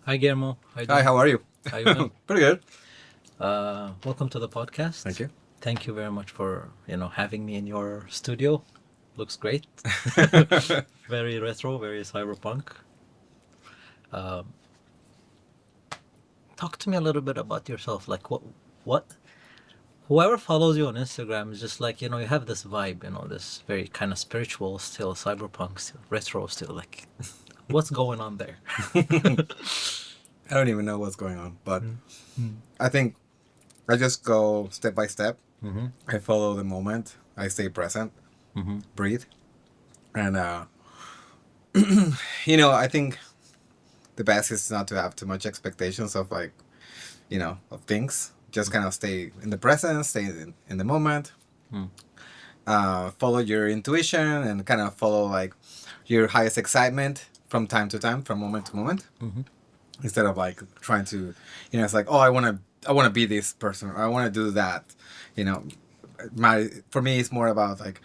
Hi, Guillermo. How you Hi, doing? how are you? How you been? Pretty good. Welcome to the Thank podcast. you. Thank you very much for having me in your studio. Looks great. Very retro, very cyberpunk. Um, Talk to me a little bit about yourself. Like what? Whoever follows you on Instagram is just like you have this vibe. This very kind of spiritual, still cyberpunk, still retro, still like. What's going on there? I don't even know what's going on, but Mm-hmm. I think I just go step by step. Mm-hmm. I follow the moment. I stay present, Mm-hmm. breathe, and I think the best is not to have too much expectations of of things. Just kind of stay in the present, stay in the moment. Mm. Follow your intuition and kind of follow like your highest excitement from time to time, from moment to moment. Mm-hmm. Instead of like trying to, it's like, oh, I want to be this person, or I want to do that. you know for me it's more about like,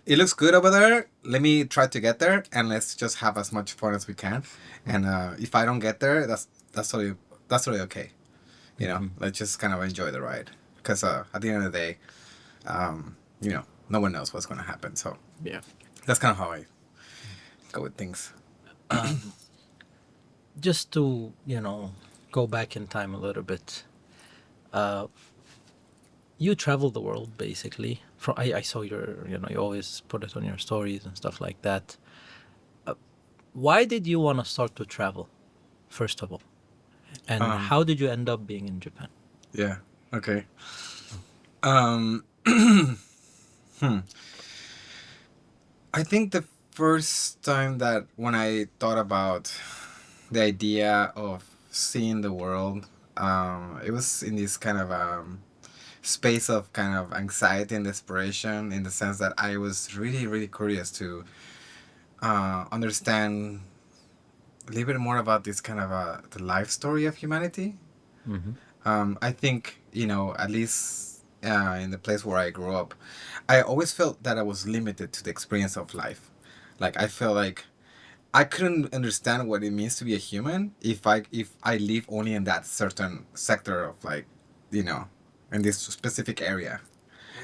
it looks good over there, let me try to get there, and let's just have as much fun as we can. And if I don't get there, that's totally okay. Mm-hmm. Let's just kind of enjoy the ride, because at the end of the day, no one knows what's going to happen, so Yeah. that's kind of how I go with things. Um, just to go back in time a little bit. Uh, you travel the world basically. I saw your you always put it on your stories and stuff like that. Uh, why did you want to start to travel, first of all, and um how did you end up being in Japan? yeah, okay. um hmm. I think the first time that when I thought about the idea of seeing the world, it was in this kind of space of kind of anxiety and desperation, in the sense that I was really, really curious to understand a little bit more about this kind of the life story of humanity. Mm-hmm. I think, at least in the place where I grew up, I always felt that I was limited to the experience of life. Like, I felt like I couldn't understand what it means to be a human if I live only in that certain sector of, like, you know, in this specific area.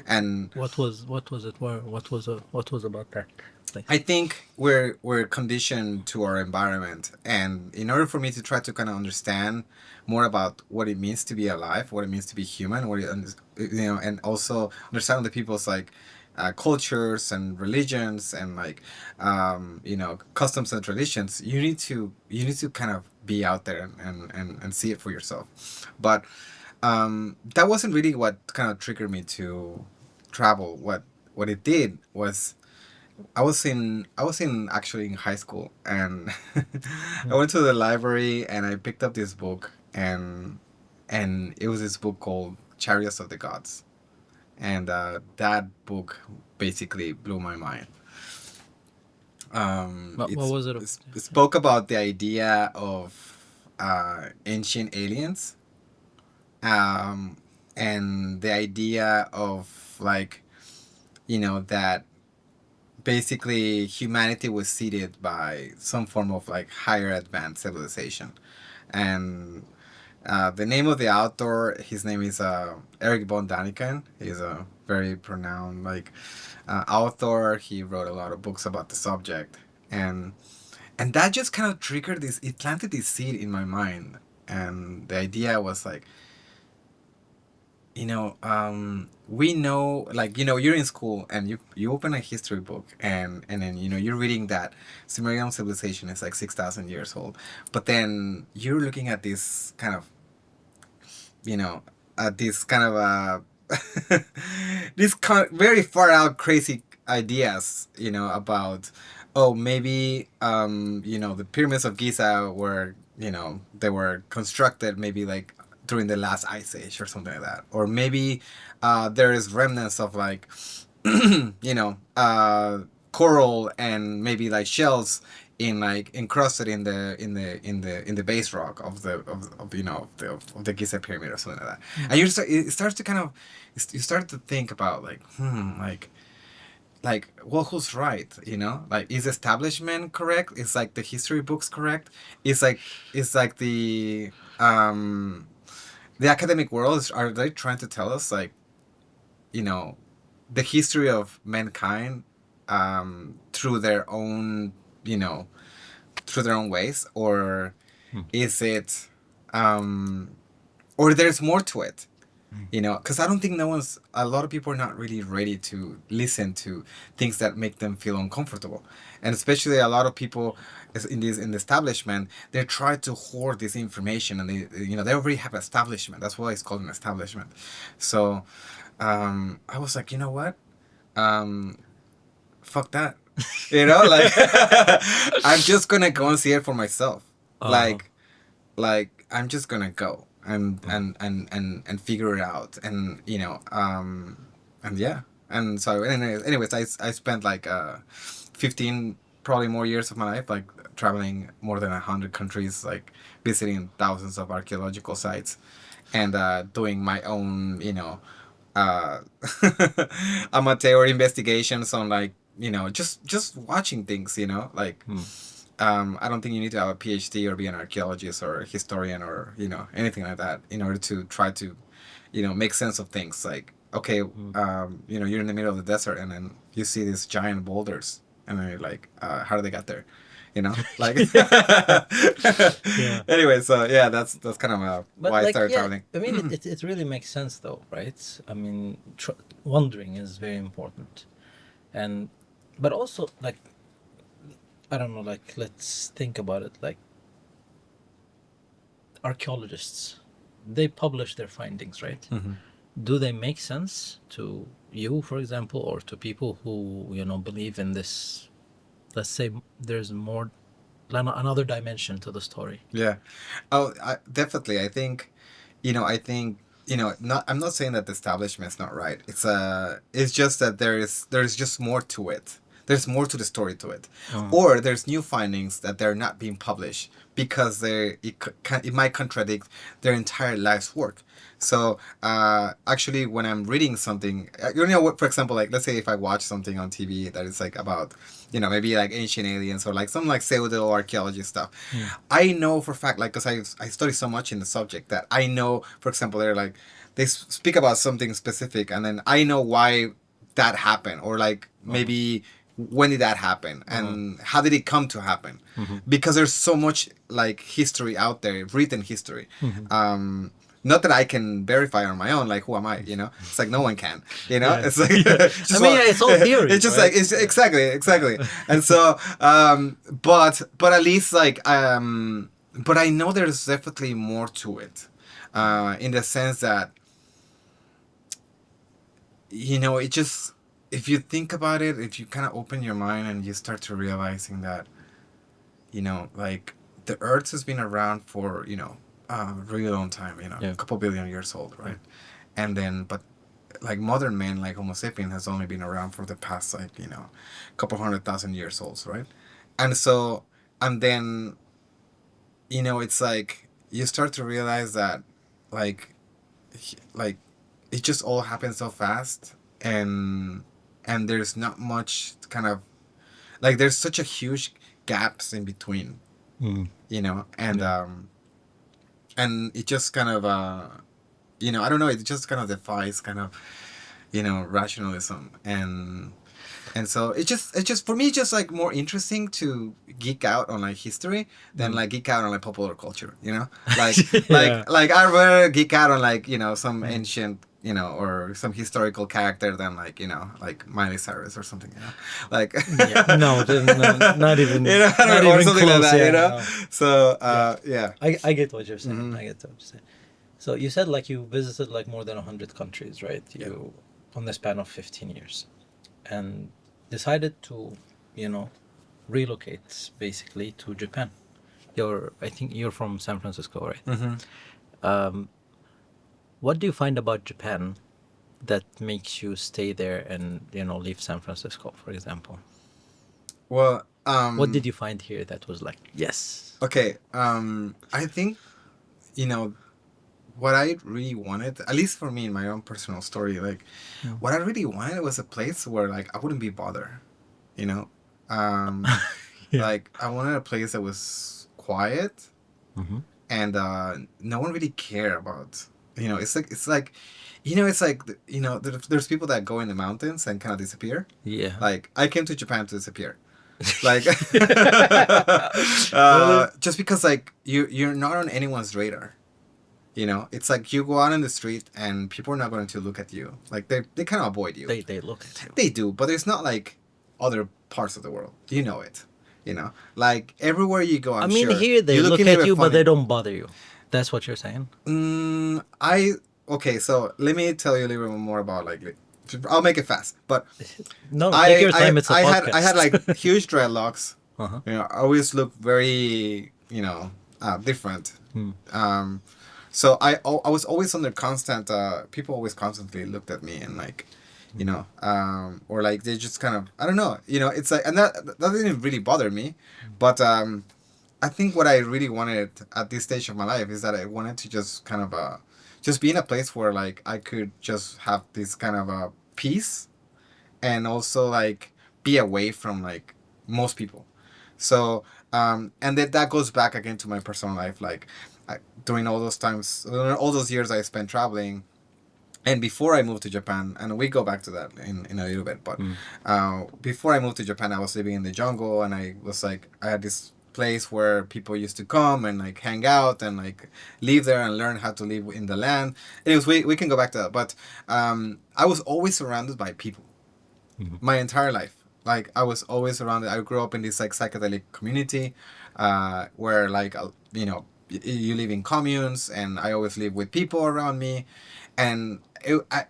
And What was it? What was about that I place? think we're conditioned to our environment, and in order for me to try to kind of understand more about what it means to be alive, what it means to be human, and also understand the people's, like, cultures and religions, and like, customs and traditions, you need to kind of be out there and see it for yourself. But that wasn't really what kind of triggered me to travel. What it did was, I was in actually in high school, and I Mm. went to the library and I picked up this book, and it was this book called Chariots of the Gods. And that book basically blew my mind. What was it? It spoke about the idea of ancient aliens, um, and the idea of, like, that basically humanity was seeded by some form of, like, higher advanced civilization. And the name of the author, his name is Eric von Daniken. He's a very renowned, like, author. He wrote a lot of books about the subject, and that just kind of triggered this. It planted this seed in my mind, and the idea was like, we know, like, you're in school and you open a history book, and then you're reading that Sumerian civilization is like 6,000 years old, but then you're looking at this kind of, you know this kind of very far out crazy ideas, about, oh, maybe, the pyramids of Giza were, they were constructed maybe like during the last ice age or something like that, or maybe there is remnants of, like, coral and maybe like shells, in, like, encrusted in the base rock of the Giza pyramid or something like that. Mm. And it starts to kind of, you start to think about, like, like, like, well, who's right? You know, like, is establishment correct? Is like the history books correct? Is like, is like um the academic world, are they trying to tell us, like, you know, the history of mankind, through their own, you know, through their own ways, or Mm. is it, um or there's more to it? You know, because I don't think a lot of people are not really ready to listen to things that make them feel uncomfortable. And especially a lot of people in the establishment, they try to hoard this information, and they already have establishment. That's why it's called an establishment. So I was like, you know what? Um, Fuck that. You know, like, I'm just gonna go and see it for myself. Uh, Like, I'm just gonna go and mm, and figure it out, and and yeah. And so anyways, I spent like 15 probably more years of my life, like, traveling more than 100 countries, like, visiting thousands of archaeological sites, and doing my own, uh amateur investigations on, like, just watching things, like, mm, I don't think you need to have a PhD or be an archaeologist or a historian or anything like that in order to try to make sense of things. Like, okay, mm. you're in the middle of the desert, and then you see these giant boulders, and then you're like, how did they get there? Like. Yeah. Anyway, so yeah, that's kind of But why I like, started yeah, traveling. I mean, it really makes sense though, right? I mean, wandering is very important, and but also like, I don't know, like, let's think about it. Like, archaeologists, they publish their findings, right? Hmm. Do they make sense to you, for example, or to people who believe in this? Let's say there's more, another dimension to the story. Yeah. Oh, definitely. I think, not. I'm not saying that the establishment's not right. It's just that there's just more to it. There's more to the story to it, Mm. or there's new findings that they're not being published because it might contradict their entire life's work. So actually, when I'm reading something, what, for example, like, let's say if I watch something on TV that is like about, maybe like ancient aliens or like some like pseudo archaeology stuff. Mm. I know for a fact, like, because I study so much in the subject, that I know, for example, they're like, they speak about something specific, and then I know why that happened, or like Uh-huh. maybe when did that happen, Uh-huh. and how did it come to happen, Mm-hmm. because there's so much like history out there, written history. Mm-hmm. Not that I can verify on my own, like, who am I? It's like no one can. Yeah. It's like Yeah. I just mean, yeah, it's all theory, it's just like right? it's Yeah. exactly. And so, but at least, like, but I know there's definitely more to it, in the sense that it just, if you think about it, if you kind of open your mind and you start to realizing that, like, the Earth has been around for a really long time, Yeah. a couple billion years old, right? And then, but like modern man, like Homo sapien, has only been around for the past, like, couple 100,000 years old, right? And so, and then, it's like you start to realize that, like, like, it just all happens so fast, and there's not much kind of, like, there's such a huge gaps in between, Mm. and Yeah. it just kind of I don't know, it just kind of defies kind of rationalism, and so it just for me, just like more interesting to geek out on like history than Mm. like geek out on like popular culture, like Yeah. I'd rather geek out on like some Mm. ancient or some historical character than like like Miley Cyrus or something, like Yeah. No, no, not even, not or even something like close. that, Yeah. No. so Yeah. yeah. I get what you're saying. Hmm. I get what you're saying. So you said like you visited like more than 100 countries, right? Yeah. You on the span of 15 years, and decided to, you know, relocate basically to Japan. I think you're from San Francisco, right? Hmm. Um, what do you find about Japan that makes you stay there and leave San Francisco, for example? Well, What did you find here that was like, yes? okay, I think, you know what I really wanted, at least for me in my own personal story, like Mm. what I really wanted was a place where like I wouldn't be bothered, you know. Um, Yeah. like I wanted a place that was quiet Mm-hmm. and no one really care about. It's like, it's like there's people that go in the mountains and kind of disappear. Yeah. Like I came to Japan to disappear. Like Really? just because like you're not on anyone's radar. It's like you go out in the street and people are not going to look at you. Like they kind of avoid you. They look at you. They do, but it's not like other parts of the world. It. Like everywhere you go, I I'm mean, sure here they you're look looking a at little you, bit but they funny. don't bother you. That's what you're saying. I Okay. So let me tell you a little bit more about like. I'll make it fast, but No, take I your I time. It's a I had like podcast. huge dreadlocks. Uh-huh. I always look very different. Hmm. Um, so I was always under constant. People always constantly looked at me and like, or like they just kind of, I don't know. It's like, and that didn't really bother me, but I think what I really wanted at this stage of my life is that I wanted to just kind of just be in a place where like I could just have this kind of peace and also like be away from like most people. So and that goes back again to my personal life. Like during all those times, all those years I spent traveling, and before I moved to Japan, and we go back to that in a little bit. But Hmm. before I moved to Japan, I was living in the jungle, and I had this place where people used to come and like hang out and like live there and learn how to live in the land. Anyways, we can go back to that. But I was always surrounded by people Hmm. my entire life. Like I was always around it. I grew up in this like psychedelic community, where like you live in communes, and I always live with people around me, and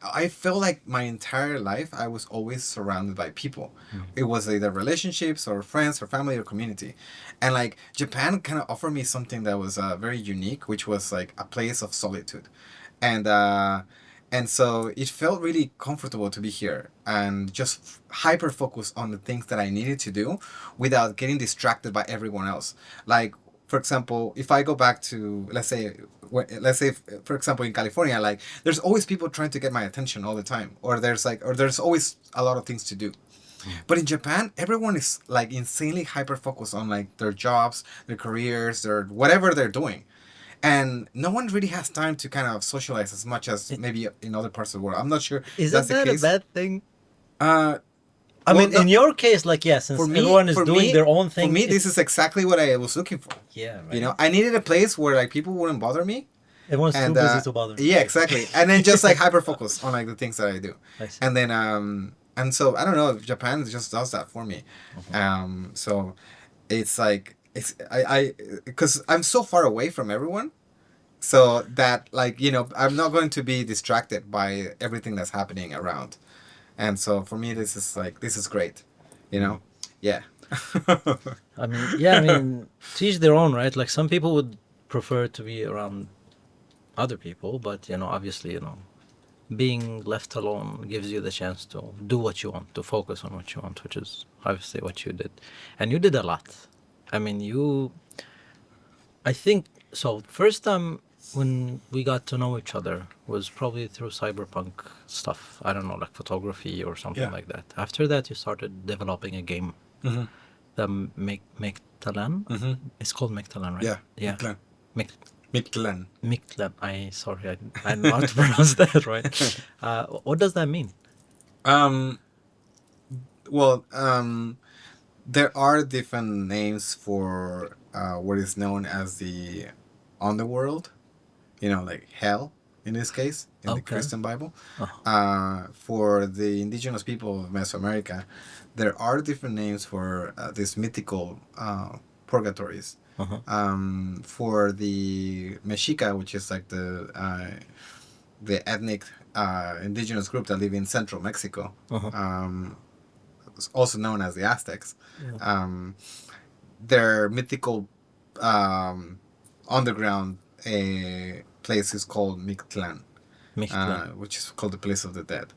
I felt like my entire life I was always surrounded by people. It was either relationships or friends or family or community, and like Japan kind of offered me something that was very unique, which was like a place of solitude, and so it felt really comfortable to be here and just hyper focus on the things that I needed to do without getting distracted by everyone else. Like, for example, if I go back to, for example, in California, like, there's always people trying to get my attention all the time, or there's always a lot of things to do. But in Japan, everyone is like insanely hyper focused on like their jobs, their careers, their whatever they're doing, and no one really has time to kind of socialize as much as maybe in other parts of the world. I'm not sure if that's Isn't the that a case. bad thing? Uh, I well, mean, no, in your case, like, yeah, for since me, everyone is doing their own thing, this is exactly what I was looking for. yeah, right. I needed a place where like people wouldn't bother me, Everyone's too and busy to bother. yeah, exactly, and then just like hyper focus on like the things that I do, I see. and then and so I don't know if Japan just does that for me, so it's like I because I'm so far away from everyone, so that like I'm not going to be distracted by everything that's happening around, and so for me this is great, you know. Yeah. I mean, yeah, I mean, to each their own, right? Like some people would prefer to be around other people, but obviously, being left alone gives you the chance to do what you want, to focus on what you want, which is obviously what you did, and you did a lot. I mean, I think so. First time when we got to know each other was probably through cyberpunk stuff. I don't know, like photography or something Yeah. like that. After that, you started developing a game, Mm-hmm. the Mictlan. Mm-hmm. It's called Mictlan, right? Yeah. Yeah. Mictlan. Mic- Mictlan. Mictlan. I don't know how to pronounce that right. What does that mean? um well there are different names for what is known as the underworld, like hell in this case in the Okay. Christian Bible. Oh. For the indigenous people of Mesoamerica, there are different names for these mythical purgatories. Uh-huh. For the Mexica, which is like the ethnic indigenous group that live in central Mexico, Uh-huh. it's also known as the Aztecs. Yeah. Their mythical underground place is called Mictlan, Mictlan. which is called the place of the dead.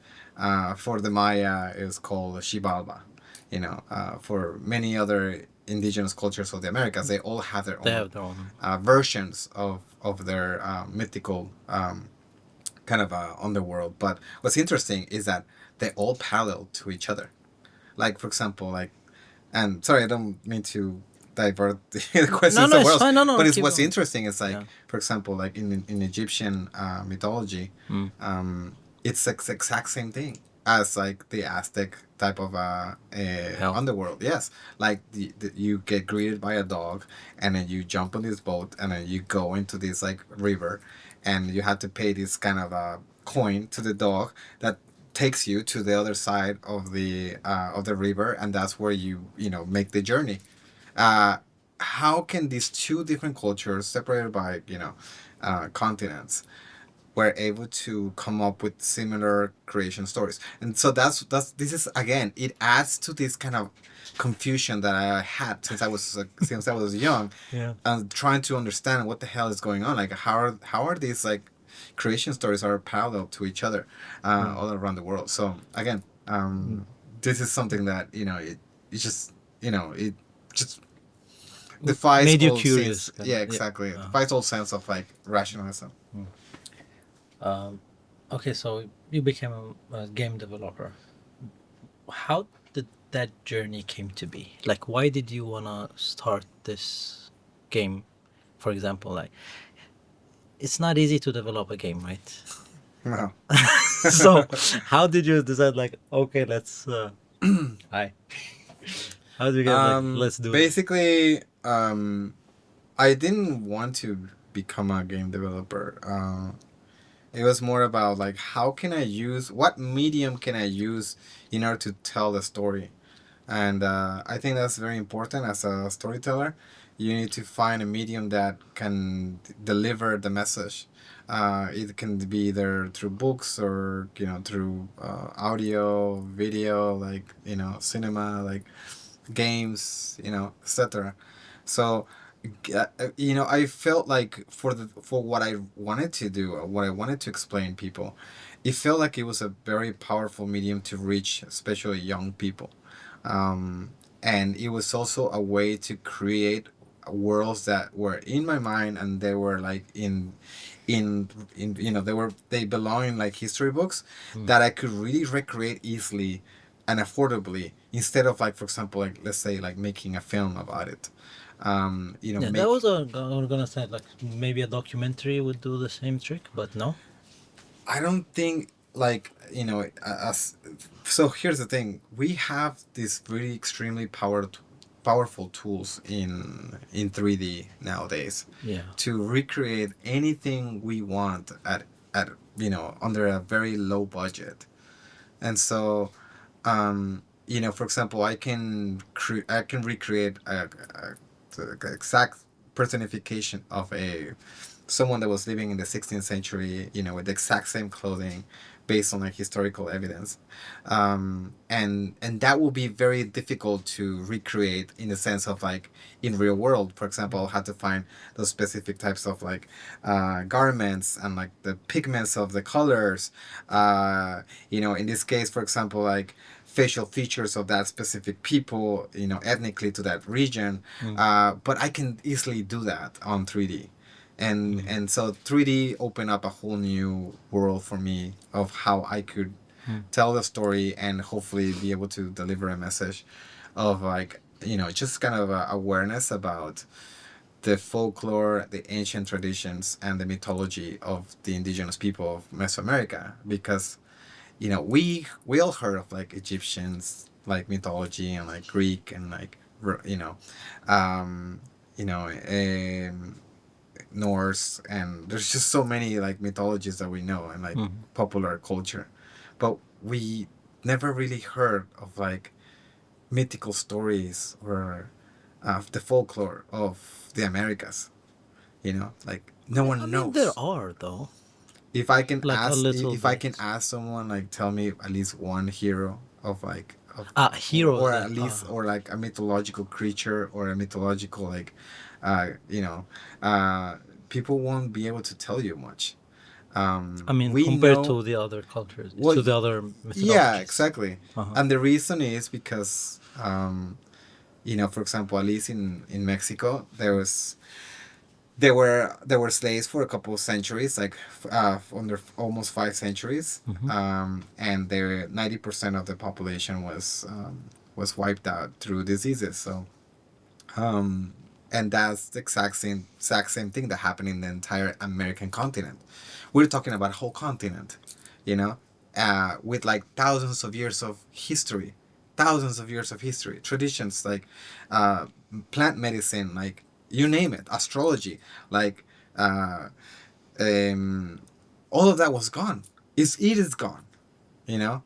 For the Maya, it's called Xibalba. For many other indigenous cultures of the Americas. They all have their They own have their own. versions of their mythical kind of underworld. But what's interesting is that they all parallel to each other. Like, for example, like, and sorry, I don't mean to divert the No, question no, somewhere it's else, fine. No, no, but it's keep what's going. interesting is like, Yeah. for example, like in Egyptian mythology, Mm. it's the exact same thing as like the Aztec type of Hell. underworld. Yes, like you get greeted by a dog, and then you jump on this boat, and then you go into this like river, and you have to pay this kind of coin to the dog that takes you to the other side of the river, and that's where you know make the journey. Uh, how can these two different cultures, separated by continents, were able to come up with similar creation stories? And so that's this is again, it adds to this kind of confusion that I had since I was young, Yeah. and trying to understand what the hell is going on. Like how are these like creation stories are parallel to each other Mm. all around the world. So again, Mm. this is something that it just it just defies Made you all sense. curious, kind Yeah, of. Yeah. exactly. It defies all sense of like rationalism. Mm. Um, okay, so you became a game developer. How did that journey came to be? Like, why did you wanna start this game? For example, like it's not easy to develop a game, right? No. So, how did you decide? Like, okay, let's. Hi. How did you get like, let's do this? Basically, I didn't want to become a game developer. It was more about like how can I use what medium can I use in order to tell the story. And I think that's very important as a storyteller. You need to find a medium that can deliver the message. It can be either through books or through audio, video, like cinema, like games, etc. So I felt like for what I wanted to do, what I wanted to explain people, it felt like it was a very powerful medium to reach especially young people. um, and it was also a way to create worlds that were in my mind, and they were like in they belong in like history books Mm. that I could really recreate easily and affordably, instead of like, for example, like let's say like making a film about it. Yeah, that was a. I'm gonna say like maybe a documentary would do the same trick, but no. I don't think like as so here's the thing, we have these really extremely powerful tools in 3D nowadays Yeah. to recreate anything we want at under a very low budget. And so for example, I can recreate the exact personification of a someone that was living in the 16th century, with the exact same clothing, based on like historical evidence, and that will be very difficult to recreate in the sense of like in real world. For example, I'll have to find those specific types of like garments and like the pigments of the colors. In this case, for example, like facial features of that specific people, ethnically to that region. Mm. But I can easily do that on 3D. and Mm. and so 3D opened up a whole new world for me of how I could Mm. tell the story and hopefully be able to deliver a message of like just kind of awareness about the folklore, the ancient traditions, and the mythology of the indigenous people of Mesoamerica. Because we all heard of like Egyptians, like mythology, and like Greek, and like um, you know um, Norse, and there's just so many like mythologies that we know and like Mm. popular culture, but we never really heard of like mythical stories or the folklore of the Americas. Like no I one mean, there knows. are though, If I can like a ask, little if I can bit. ask someone like tell me at least one hero of like of Heroes or that. at least or like a mythological creature or a mythological like uh you know uh people won't be able to tell you much. I mean, We compared know to the other cultures, well to the other yeah, methodologies. exactly. Uh huh. And the reason is because For example, at least in Mexico, there were slaves for a couple of centuries, like under almost 5 centuries, Mm-hmm. and there 90% of the population was wiped out through diseases. So, um, and that's the exact same thing that happened in the entire American continent. We're talking about a whole continent, you know, with like thousands of years of history, traditions like uh, plant medicine, like you name it, astrology, like uh, um, all of that was gone. It is gone, you know.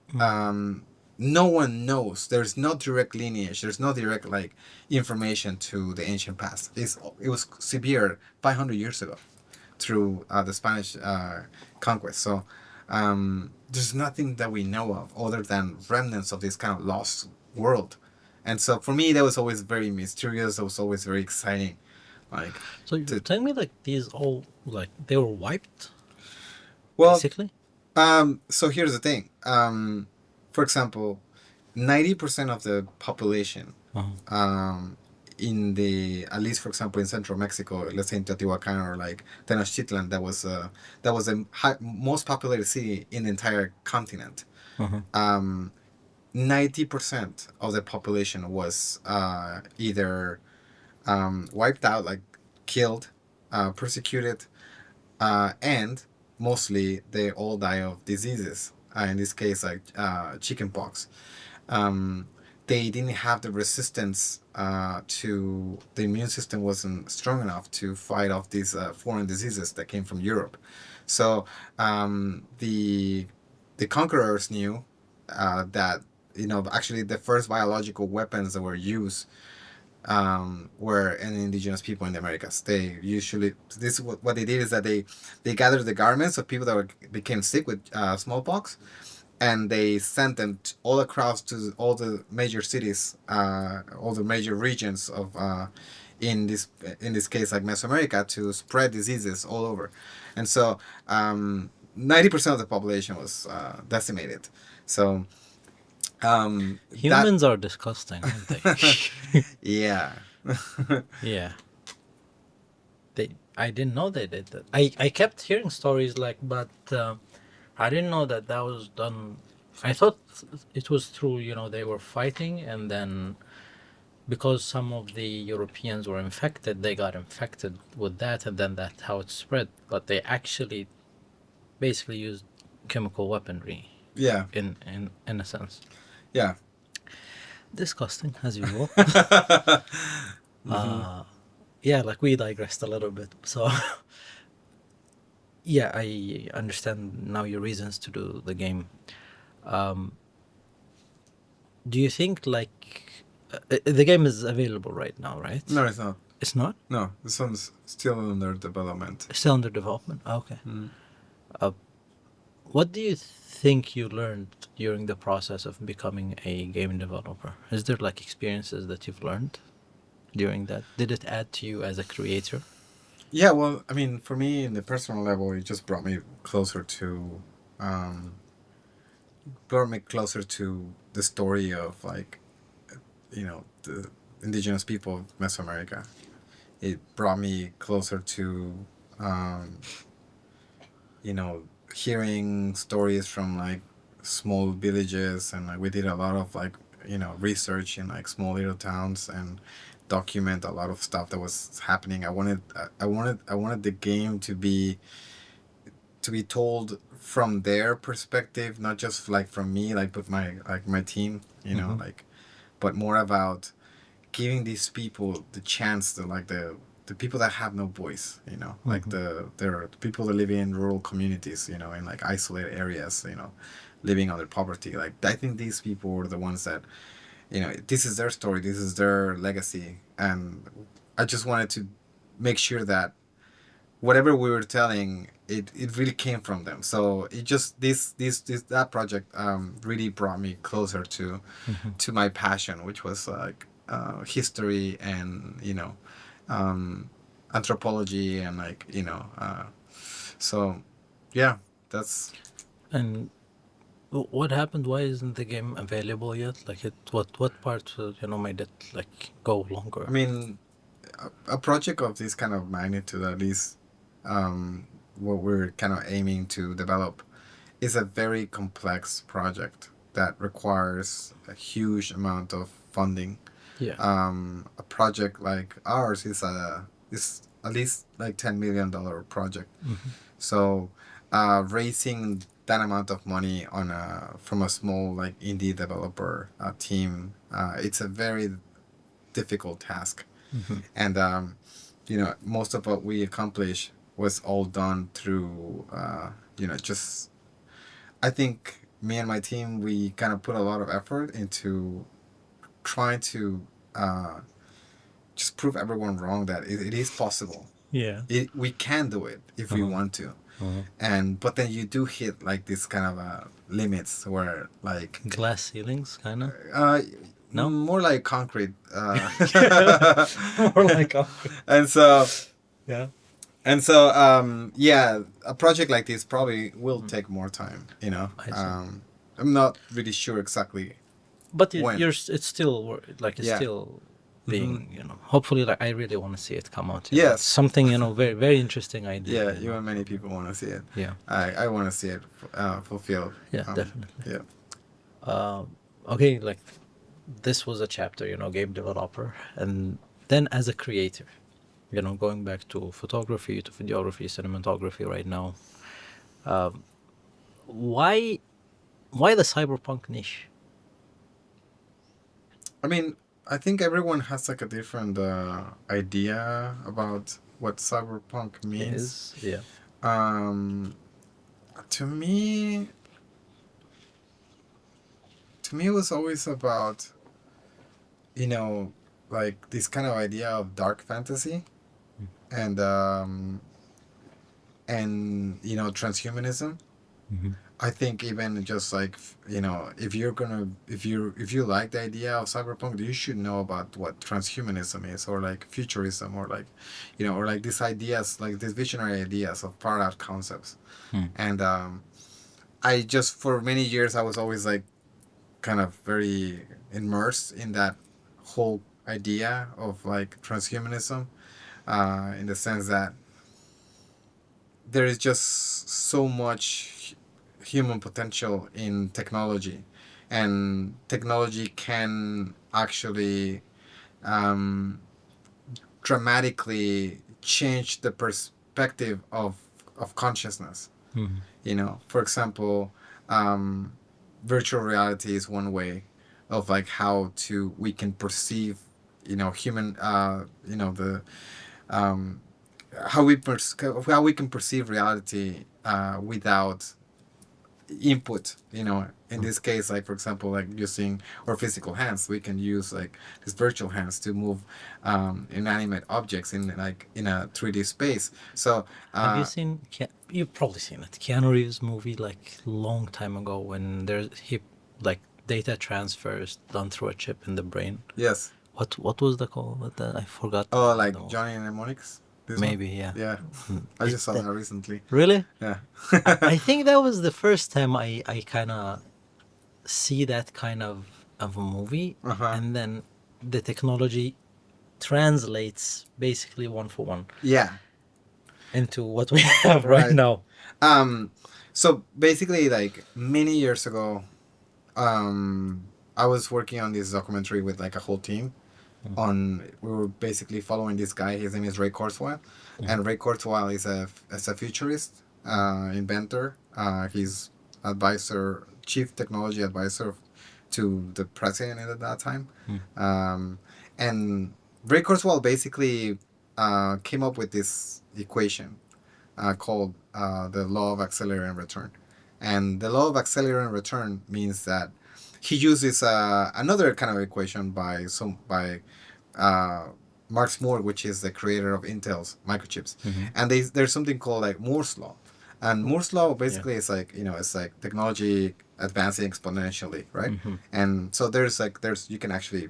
No one knows. There's no direct lineage. There's no direct like information to the ancient past. It was severe 500 years ago through the Spanish conquest. So there's nothing that we know of other than remnants of this kind of lost world. And so for me, that was always very mysterious. It was always very exciting. Like, So you're to telling me like these all like they were wiped well, basically? so here's the thing. For example, 90% of the population, Uh-huh. um, in the at least for example in central Mexico, let's say in Teotihuacan or like Tenochtitlan, that was the most populated city in the entire continent. Uh-huh. Um, 90% of the population was either wiped out, like killed, persecuted, and mostly they all die of diseases. In this case, like chickenpox. Um, they didn't have the resistance to the immune system wasn't strong enough to fight off these foreign diseases that came from Europe. So the conquerors knew that actually the first biological weapons that were used were an indigenous people in the Americas. They usually what they did is that they gathered the garments of people that became sick with smallpox, and they sent them all across to all the major cities, all the major regions of in this case like Mesoamerica, to spread diseases all over, and so 90% of the population was decimated. So that Humans are disgusting, aren't they? yeah. Yeah. I didn't know they did that. I kept hearing stories like, but I didn't know that that was done. I thought it was through, they were fighting, and then because some of the Europeans were infected, they got infected with that, and then that's how it spread. But they actually basically used chemical weaponry Yeah. in a sense. Yeah. Disgusting, as usual. Hmm. Yeah, like we digressed a little bit. So, yeah, I understand now your reasons to do the game. Um, do you think the game is available right now, right? No, it's not. It's not? No, this one's still under development. It's still under development. Okay. Mm. Uh, what do you think you learned during the process of becoming a game developer? Is there like experiences that you've learned during that? Did it add to you as a creator? Yeah, well, I mean, for me, in the personal level, it just um, brought me closer to the story of like, the indigenous people of Mesoamerica. It brought me closer to, um, you know, hearing stories from like small villages, and like we did a lot of like research in like small little towns and document a lot of stuff that was happening. I wanted the game to be told from their perspective, not just like from me, like with my team, Mm-hmm. like, but more about giving these people the chance to like the people that have no voice, like Mm-hmm. there are people that live in rural communities, in like isolated areas, living under poverty. Like I think these people were the ones that, this is their story, this is their legacy, and I just wanted to make sure that whatever we were telling, it really came from them. So it just this that project really brought me closer Mm-hmm. to my passion, which was like history and um, anthropology and like so yeah, that's And What happened? Why isn't the game available yet? Like, what part made it like go I longer? mean, a project of this kind of magnitude, at least, what we're kind of aiming to develop, is a very complex project that requires a huge amount of funding. Yeah. A project like ours is at least like $10 million project. Mm-hmm. So, raising that amount of money on from a small like indie developer team, it's a very difficult task. Mm-hmm. And most of what we accomplished was all done through just, I think me and my team, we kind of put a lot of effort into trying to just prove everyone wrong that it is possible. Yeah. We can do it if we Uh-huh. want to. Uh-huh. And but then you do hit like this kind of limits where like Glass ceilings, kind of. uh No. more like concrete More like concrete. and so Yeah. yeah, a project like this probably will take more time, I see. I'm not really sure exactly But when. it's still like it's Yeah. still Mm-hmm. being hopefully, like I really want to see it come out. Yes. It's something very very interesting idea. Yeah, you and many people want to see it. Yeah. I want to see it fulfilled. Yeah, definitely. Yeah. Okay, like this was a chapter, game developer, and then as a creator, going back to photography, to videography, cinematography right now. Why the cyberpunk niche? I mean, I think everyone has like a different idea about what cyberpunk means. Yeah. Um, to me, it was always about, like this kind of idea of dark fantasy, and transhumanism. Mm-hmm. I think even just like if you like the idea of cyberpunk, you should know about what transhumanism is, or like futurism, or like or like these ideas, like these visionary ideas of far out concepts. And I just, for many years, I was always like kind of very immersed in that whole idea of like transhumanism, in the sense that there is just so much human potential in technology, and technology can actually um, dramatically change the perspective of consciousness. Mm-hmm. For example, um, virtual reality is one way of like how to we can perceive human the um, how we can perceive reality without input. In this case, like for example, like using our physical hands, we can use like these virtual hands to move inanimate objects in like in a 3D space. So Have you seen? You've probably seen it. Keanu Reeves movie like long time ago when he like data transfers done through a chip in the brain. yes. What was the call? I forgot. Oh, like Johnny Mnemonics. Maybe, yeah. Yeah, I just saw that recently. Really? Yeah. I think that was the first time I kind of see that kind of a movie, and then the technology translates basically one for one. Yeah. Into what we have right now. So basically, like many years ago, I was working on this documentary with like a whole team. We were basically following this guy. His name is Ray Kurzweil, and Ray Kurzweil is a futurist, inventor. He's chief technology advisor to the president at that time. And Ray Kurzweil basically came up with this equation called the law of accelerator and return. And the law of accelerator and return means that he uses another kind of equation by Max Moore, which is the creator of Intel's microchips. And there's something called like Moore's law. And Moore's law basically is like, it's like technology advancing exponentially, right? And so there's you can actually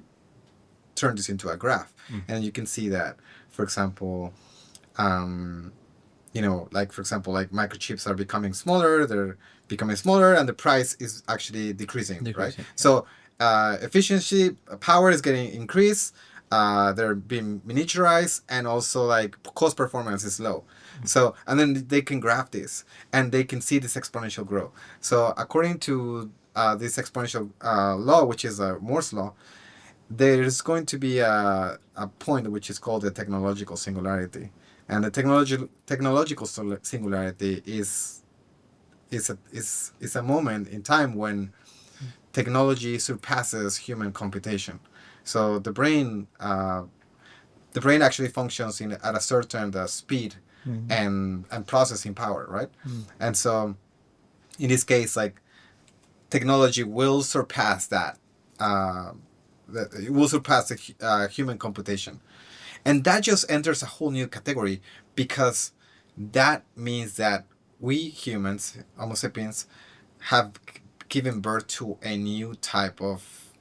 turn this into a graph, and you can see that, for example, like for example, like microchips are becoming smaller, they're becoming smaller, and the price is actually decreasing, right? Decreasing. So efficiency, power is getting increased. They're being miniaturized, and also like cost performance is low. So, and then they can graph this, and they can see this exponential growth. So according to this exponential law, which is Moore's law, there's going to be a point which is called the technological singularity, and the technological singularity is a moment in time when technology surpasses human computation. So the brain actually functions at a certain speed and processing power, right? And so in this case, like technology will surpass that. It will surpass the human computation, and that just enters a whole new category, because that means that we humans, Homo sapiens, have given birth to a new type of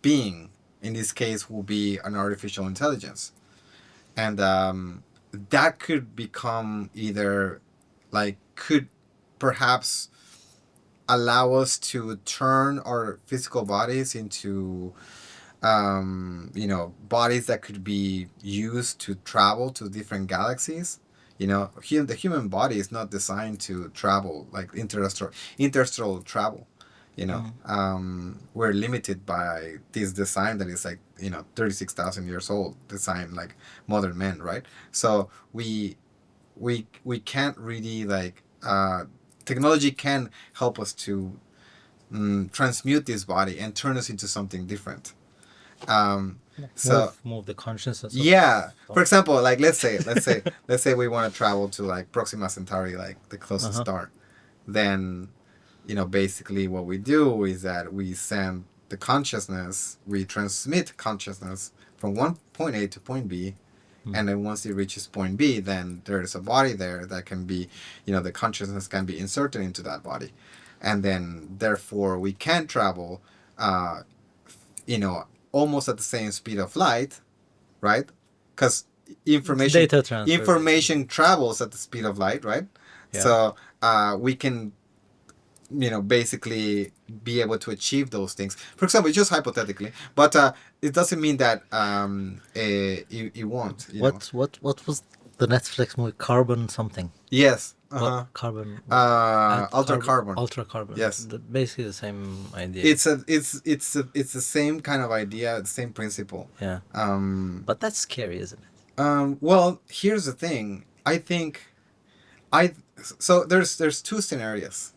being. In this case, will be an artificial intelligence, and that could become either, like, could perhaps allow us to turn our physical bodies into bodies that could be used to travel to different galaxies. The human body is not designed to travel like interstellar travel. We're limited by this design that is like 36,000 years old, design like modern men, right? So we can't really like technology can help us to transmute this body and turn us into something different. So Move the consciousness yeah, for example, like let's say we want to travel to like Proxima Centauri, like the closest star. Then basically what we do is that we send the consciousness, we transmit consciousness from one point A to point B. And then once it reaches point B, then there's a body there that can be, the consciousness can be inserted into that body. And then therefore we can travel almost at the same speed of light, right? Because information data transfer. information travels at the speed of light, right? Yeah. So we can basically be able to achieve those things. For example, just hypothetically, but it doesn't mean that it won't. What was the Netflix movie Carbon something? Yes. Carbon. Ultra carbon. Ultra carbon. Yes. Basically the same idea. It's the same kind of idea, the same principle. Yeah. But that's scary, isn't it? Well, here's the thing. I think so there's two scenarios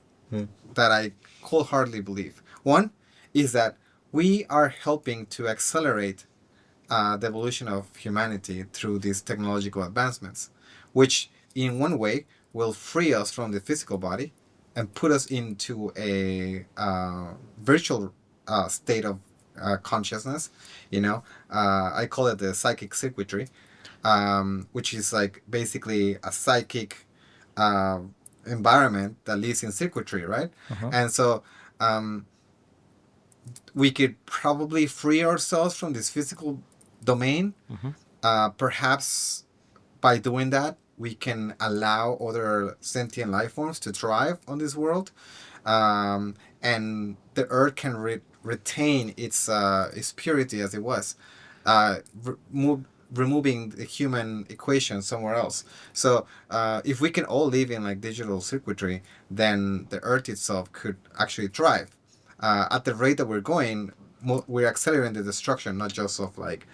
that I wholeheartedly believe. One is that we are helping to accelerate the evolution of humanity through these technological advancements, which in one way will free us from the physical body and put us into a virtual state of consciousness. I call it the psychic circuitry, which is like basically a psychic environment that lives in circuitry, right? And so we could probably free ourselves from this physical domain. Perhaps by doing that, we can allow other sentient life forms to thrive on this world, and the Earth can retain its purity as it was, removing the human equation somewhere else. So if we can all live in like digital circuitry, then the Earth itself could actually thrive. At the rate that we're going, we're accelerating the destruction, not just of like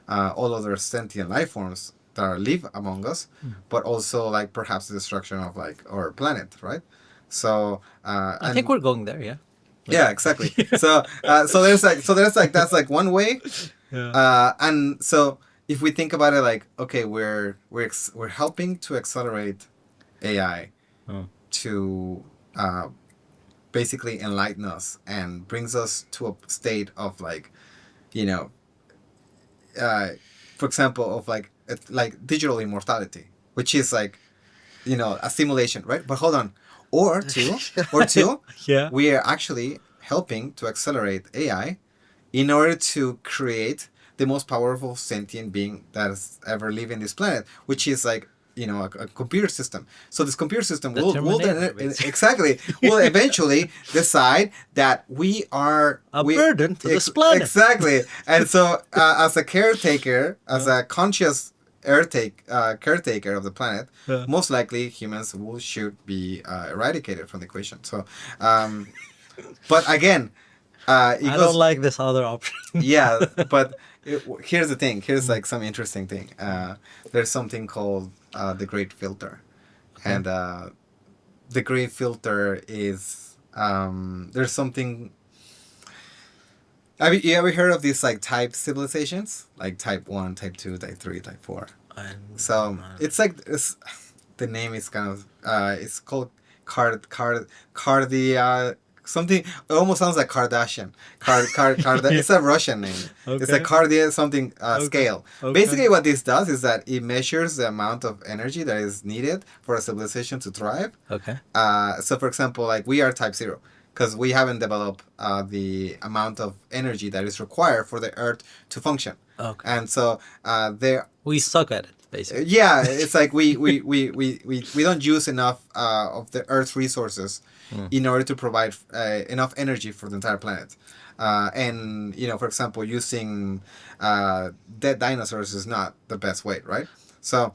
all other sentient life forms that live among us, but also like perhaps the destruction of like our planet, right? So I think we're going there, yeah. Yeah, exactly. So there's like that's like one way. Yeah. And so if we think about it, like, okay, we're helping to accelerate AI to basically enlighten us and brings us to a state of like, for example, of like digital immortality, which is like, a simulation, right? But hold on, or two, Yeah. we are actually helping to accelerate AI in order to create the most powerful sentient being that has ever lived in this planet, which is like, a computer system. So this computer system The will Terminator, then basically. exactly will eventually decide that A burden to this planet. exactly. And so as a caretaker, as a conscious caretaker of the planet, Yeah. most likely humans should be eradicated from the equation. So, um, but again, it I don't goes. like this other option. Yeah, but here's the thing. Here's like some interesting thing. There's something called the Great Filter, Okay. and the Great Filter is there's something. Have you ever heard of these like type civilizations, like type 1, type 2, type 3, type 4? So it's like the name is kind of it's called cardi something. It almost sounds like Kardashian. It's a Russian name. It's a Okay. cardia something Okay. scale. Okay. Basically, what this does is that it measures the amount of energy that is needed for a civilization to thrive. Okay. So, for example, like we are type 0 because we haven't developed the amount of energy that is required for the Earth to function. Okay. And so there We suck at it, basically. yeah, it's like we don't use enough of the Earth's resources in order to provide enough energy for the entire planet. And for example, using dead dinosaurs is not the best way, right? So,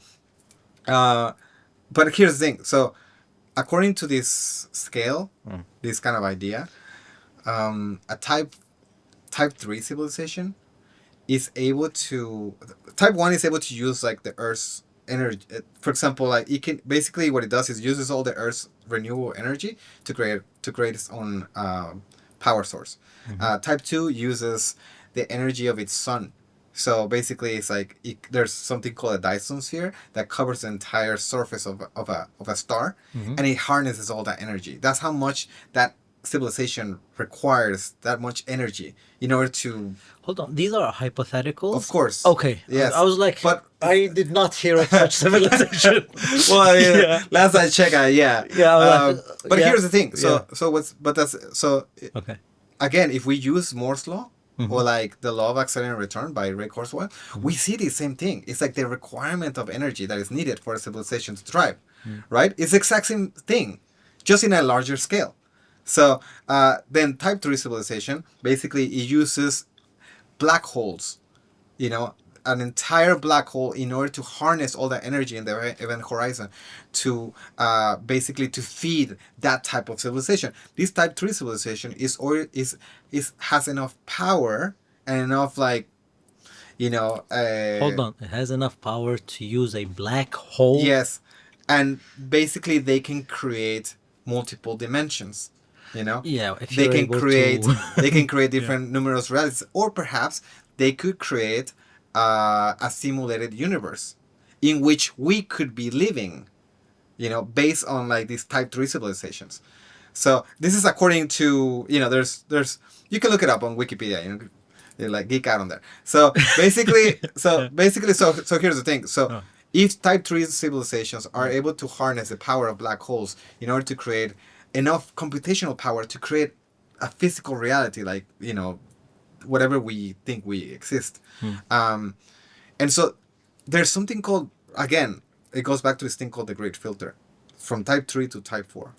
but here's the thing. So, according to this scale, this kind of idea, a type 3 civilization is able to type 1 is able to use like the Earth's energy. For example, like it can basically what it does is uses all the Earth's renewable energy to create its own power source. Type 2 uses the energy of its sun. So basically, it's like there's something called a Dyson sphere that covers the entire surface of a star, and it harnesses all that energy. That's how much that civilization requires that much energy in order to. Hold on. These are hypotheticals? Of course. Okay. Yes. I was like, but I did not hear of such civilization. well, yeah, Yeah. last I checked, yeah. Yeah, well, but yeah, here's the thing. So yeah. so what's but that's so Okay. again, if we use Moore's law or like the law of accelerated return by Ray Kurzweil, we see the same thing. It's like the requirement of energy that is needed for a civilization to thrive, right? It's the exact same thing, just in a larger scale. So then type 3 civilization, basically it uses black holes, an entire black hole in order to harness all the energy in the event horizon to basically to feed that type of civilization. This type 3 civilization has enough power and enough Hold on. It has enough power to use a black hole? yes, and basically they can create multiple dimensions. Yeah, if they you're can able create to... they can create different numerous realities, or perhaps they could create a simulated universe in which we could be living, based on like these type 3 civilizations. So this is according to there's you can look it up on Wikipedia, you like geek out on there. So basically so here's the thing. So if type 3 civilizations are able to harness the power of black holes in order to create enough computational power to create a physical reality, like whatever we think we exist, and so there's something called, again, it goes back to this thing called the Great Filter, from type 3 to type 4.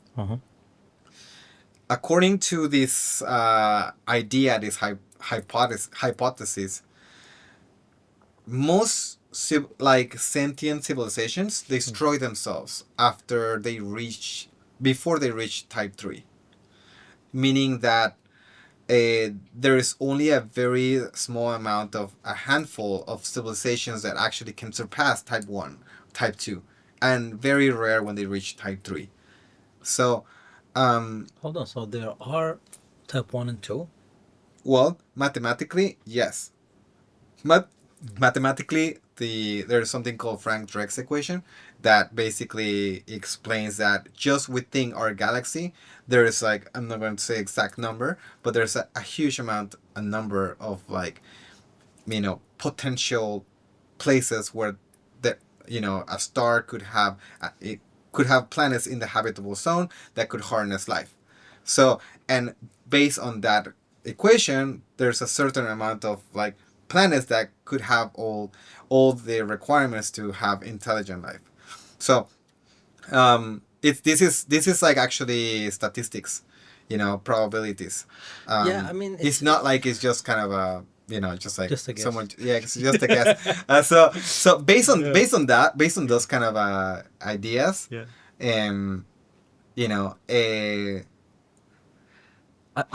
According to this idea, this hypothesis, most sentient civilizations destroy themselves before they reach type 3, meaning that there is only a very small amount of a handful of civilizations that actually can surpass type 1, type 2, and very rare when they reach type 3. So Hold on. So there are type 1 and 2? well, mathematically, yes. Mathematically, there's something called Frank Drake's equation that basically explains that just within our galaxy, there is like, I'm not going to say exact number, but there's a huge a number of potential places where a star could have it could have planets in the habitable zone that could harness life. So, and based on that equation, there's a certain amount of planets that could have all the requirements to have intelligent life. So it's this is like actually statistics, probabilities. Yeah, I mean, It's not like it's just kind of a just like just a guess. someone, yeah, it's just a guess. So Yeah. based on those kind of ideas, Yeah. um you know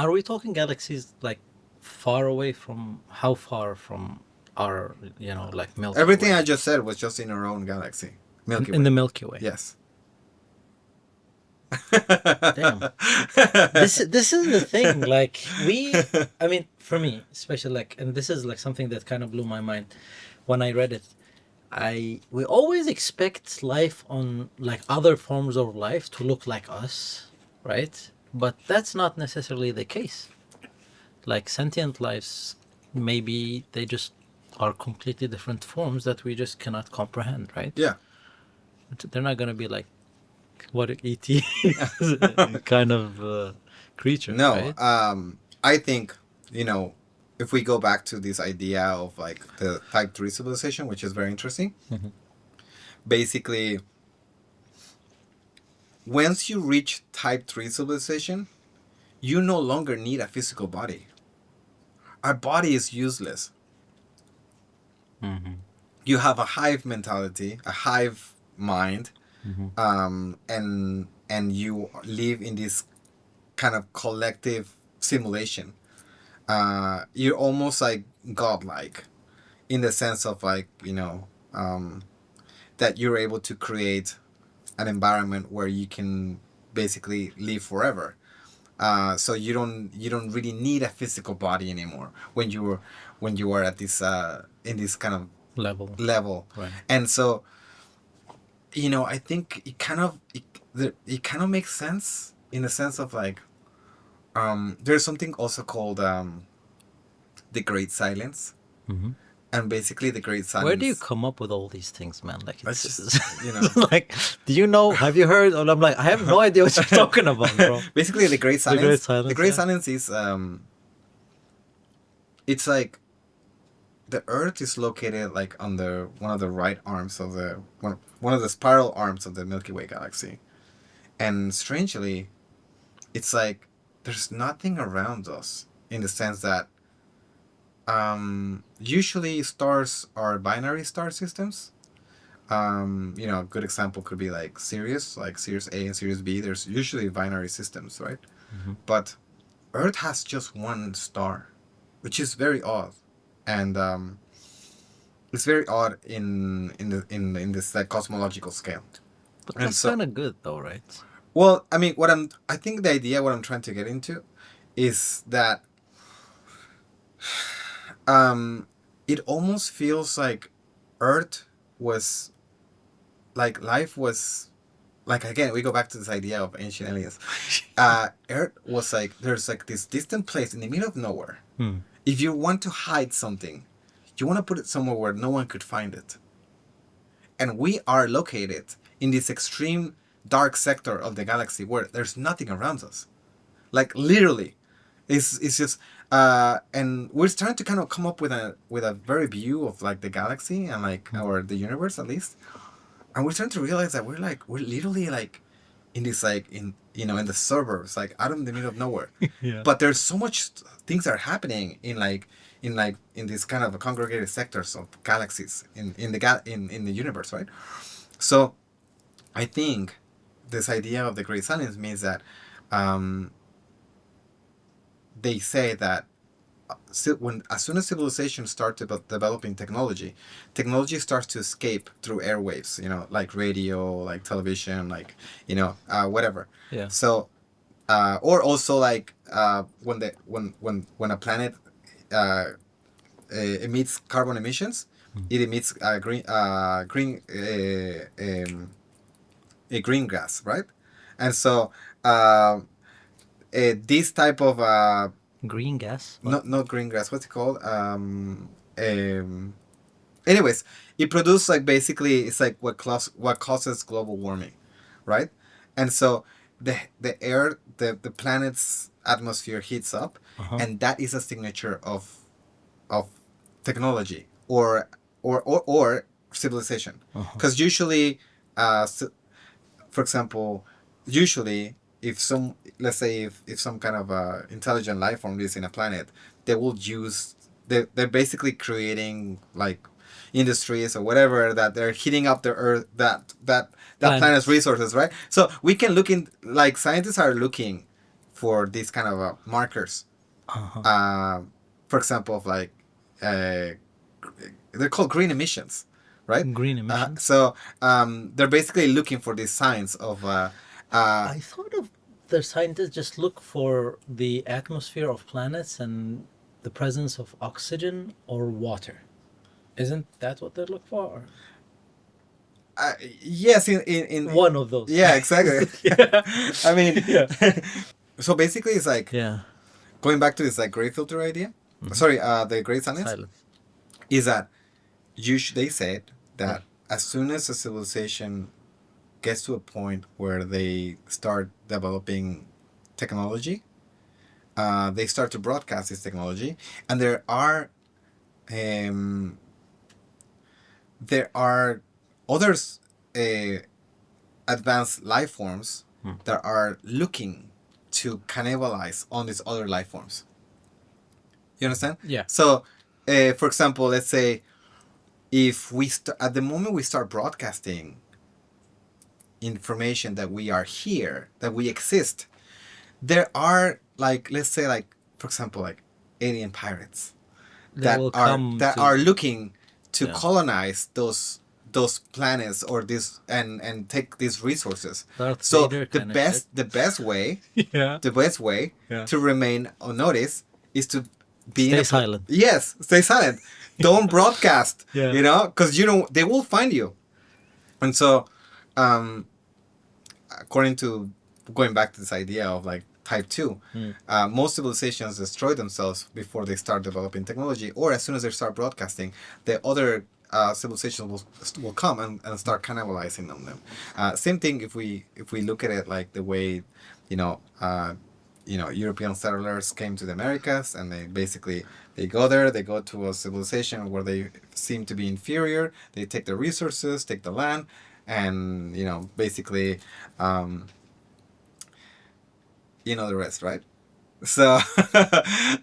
Are we talking galaxies like far away from how far from our, like Milky everything I Way? just said was just in our own galaxy, Milky In Way. the Milky Way. Yes. Damn. This is the thing. Like I mean, for me, especially like, and this is like something that kind of blew my mind when I read it. We always expect life on like other forms of life to look like us, right? But that's not necessarily the case. Like sentient lives, maybe they just are completely different forms that we just cannot comprehend, right? Yeah. They're not gonna be like what ET kind of creatures, No, right? I think, if we go back to this idea of like the type 3 civilization, which is very interesting, Mhm. basically, once you reach type 3 civilization, you no longer need a physical body. Our body is useless. Mm-hmm. You have a hive mentality, a hive mind, Mm-hmm. and you live in this kind of collective simulation. You're almost like godlike in the sense of like that you're able to create an environment where you can basically live forever. So you don't really need a physical body anymore when you are at this in this kind of Level, level. right? And so I think it kind of makes sense in the sense of like there's something also called the Great Silence. Mm-hmm. And basically the Great Where do you Silence, come up with all these things, man? Like it's it's, just it's like, do you know? Have you heard? And I'm like, I have no idea what you're talking about, bro. basically The Great the Silence, Great yeah. Silence is it's like the Earth is located like on the one of the right arms of the one of the spiral arms of the Milky Way galaxy. And strangely, it's like there's nothing around us in the sense that usually stars are binary star systems. A good example could be like Sirius A and Sirius B. There's usually binary systems, right? Mm-hmm. But Earth has just one star, which is very odd, and it's very odd in this like cosmological scale. But And that's so, kind of good, though, right? well, I mean, I think the idea what I'm trying to get into is that it almost feels like Earth was like life was like, again, we go back to this idea of ancient aliens. Earth was like there's like this distant place in the middle of nowhere. Hmm. If you want to hide something, you want to put it somewhere where no one could find it. And we are located in this extreme dark sector of the galaxy where there's nothing around us. Like literally, it's just and we're trying to kind of come up with a very view of like the galaxy and like or the universe at least. And we're starting to realize that we're literally like in this like in the suburbs, like out in the middle of nowhere. Yeah. But there's so much things that are happening in this kind of congregated sectors of galaxies in the universe, right? So I think this idea of the Great Silence means that um, they say that when as soon as civilization starts developing technology starts to escape through airwaves, like radio, like television, like whatever. Yeah. So or also like when a planet uh, emits carbon emissions, it emits a green gas, right? And so this type of Green gas. What? not green gas, what's it called? Anyways, it produces like basically it's like what causes global warming, right? And so the air the planet's atmosphere heats up, Uh-huh. and that is a signature of technology or civilization, Uh-huh. because usually So, for example, usually if some, let's say if some kind of intelligent life form is in a planet, they will use, they're basically creating like industries or whatever, that they're heating up the earth, that planet's Planets. resources, right? So we can look in, like scientists are looking for these kind of markers, Uh-huh. uh, for example, of like uh, they're called green emissions, right? Green emissions. They're basically looking for these signs of uh, I thought of the scientists just look for the atmosphere of planets and the presence of oxygen or water. Isn't that what they look for? uh, yes, One of those. yeah, exactly. Yeah. I mean, Yeah. so basically, it's like Yeah. going back to this like gray filter idea. Mhm. Sorry, the great silence Silence. is that they said Yeah. that as soon as a civilization gets to a point where they start developing technology, they start to broadcast this technology, and um, there are others, uh, advanced life forms Hmm. that are looking to cannibalize on these other life forms. You understand? Yeah. So, for example, let's say if at the moment we start broadcasting information that we are here, that we exist, there are like, let's say like, for example, like alien pirates They will come that to. are looking to Yeah. colonize those planets or this and take these resources. Darth So Vader kind of shit. the best way Yeah. the best way Yeah. to remain unnoticed is to be in Stay a silent. yes, stay silent. Don't broadcast, Yeah. you know, because you know they will find you. And so, um, according to, going back to this idea of like type 2, Mm. most civilizations destroy themselves before they start developing technology, or as soon as they start broadcasting, the other civilizations will come and start cannibalizing on them. Same thing if we look at it like the way, you know, European settlers came to the Americas, and they basically they go there, they go to a civilization where they seem to be inferior. They take the resources, take the land, and basically, um, you know the rest, right? So,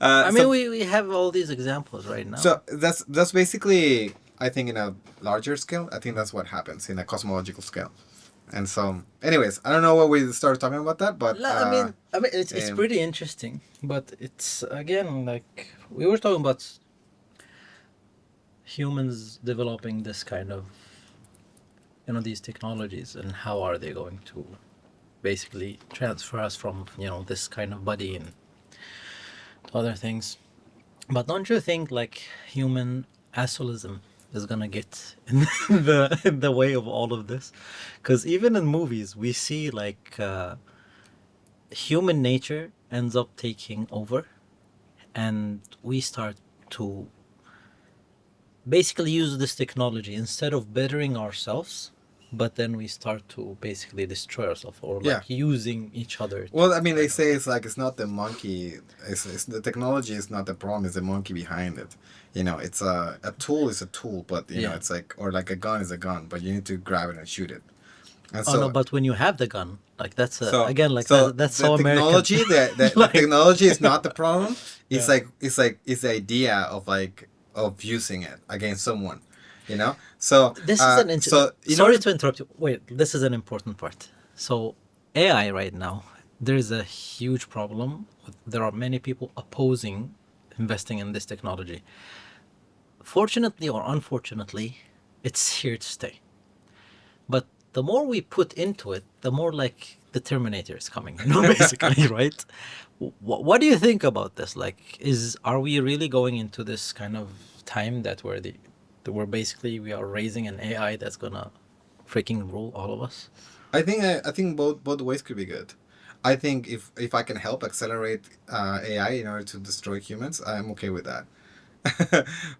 I mean, we have all these examples right now. so that's basically, I think, in a larger scale. I think that's what happens in a cosmological scale. And so, anyways, I don't know what we started talking about that, but I mean, it's um, pretty interesting, but it's again like we were talking about humans developing this kind of these technologies, and how are they going to basically transfer us from this kind of body and other things. But don't you think like human asholism is gonna get in the way of all of this? Because even in movies we see like human nature ends up taking over, and we start to basically use this technology instead of bettering ourselves, but then we start to basically destroy ourselves, or yeah. like using each other Well, to I mean, they kind of. say it's like it's not the monkey. It's the technology is not the problem. It's the monkey behind it. It's a tool is a tool, but Yeah. it's like, or like a gun is a gun, but you need to grab it and shoot it. And Oh no, so but when you have the gun, like that's so again like so that's the so American. technology, the Like, technology is not the problem. It's yeah. like it's the idea of using it against someone. So This is an so in sorry order to interrupt you. Wait, this is an important part. So AI right now, there is a huge problem. There are many people opposing investing in this technology. Fortunately or unfortunately, it's here to stay. But the more we put into it, the more like the Terminator is coming, basically, right? What do you think about this? Like, are we really going into this kind of time that we're basically we are raising an AI that's gonna freaking rule all of us? I think both ways could be good. I think if I can help accelerate AI in order to destroy humans, I'm okay with that.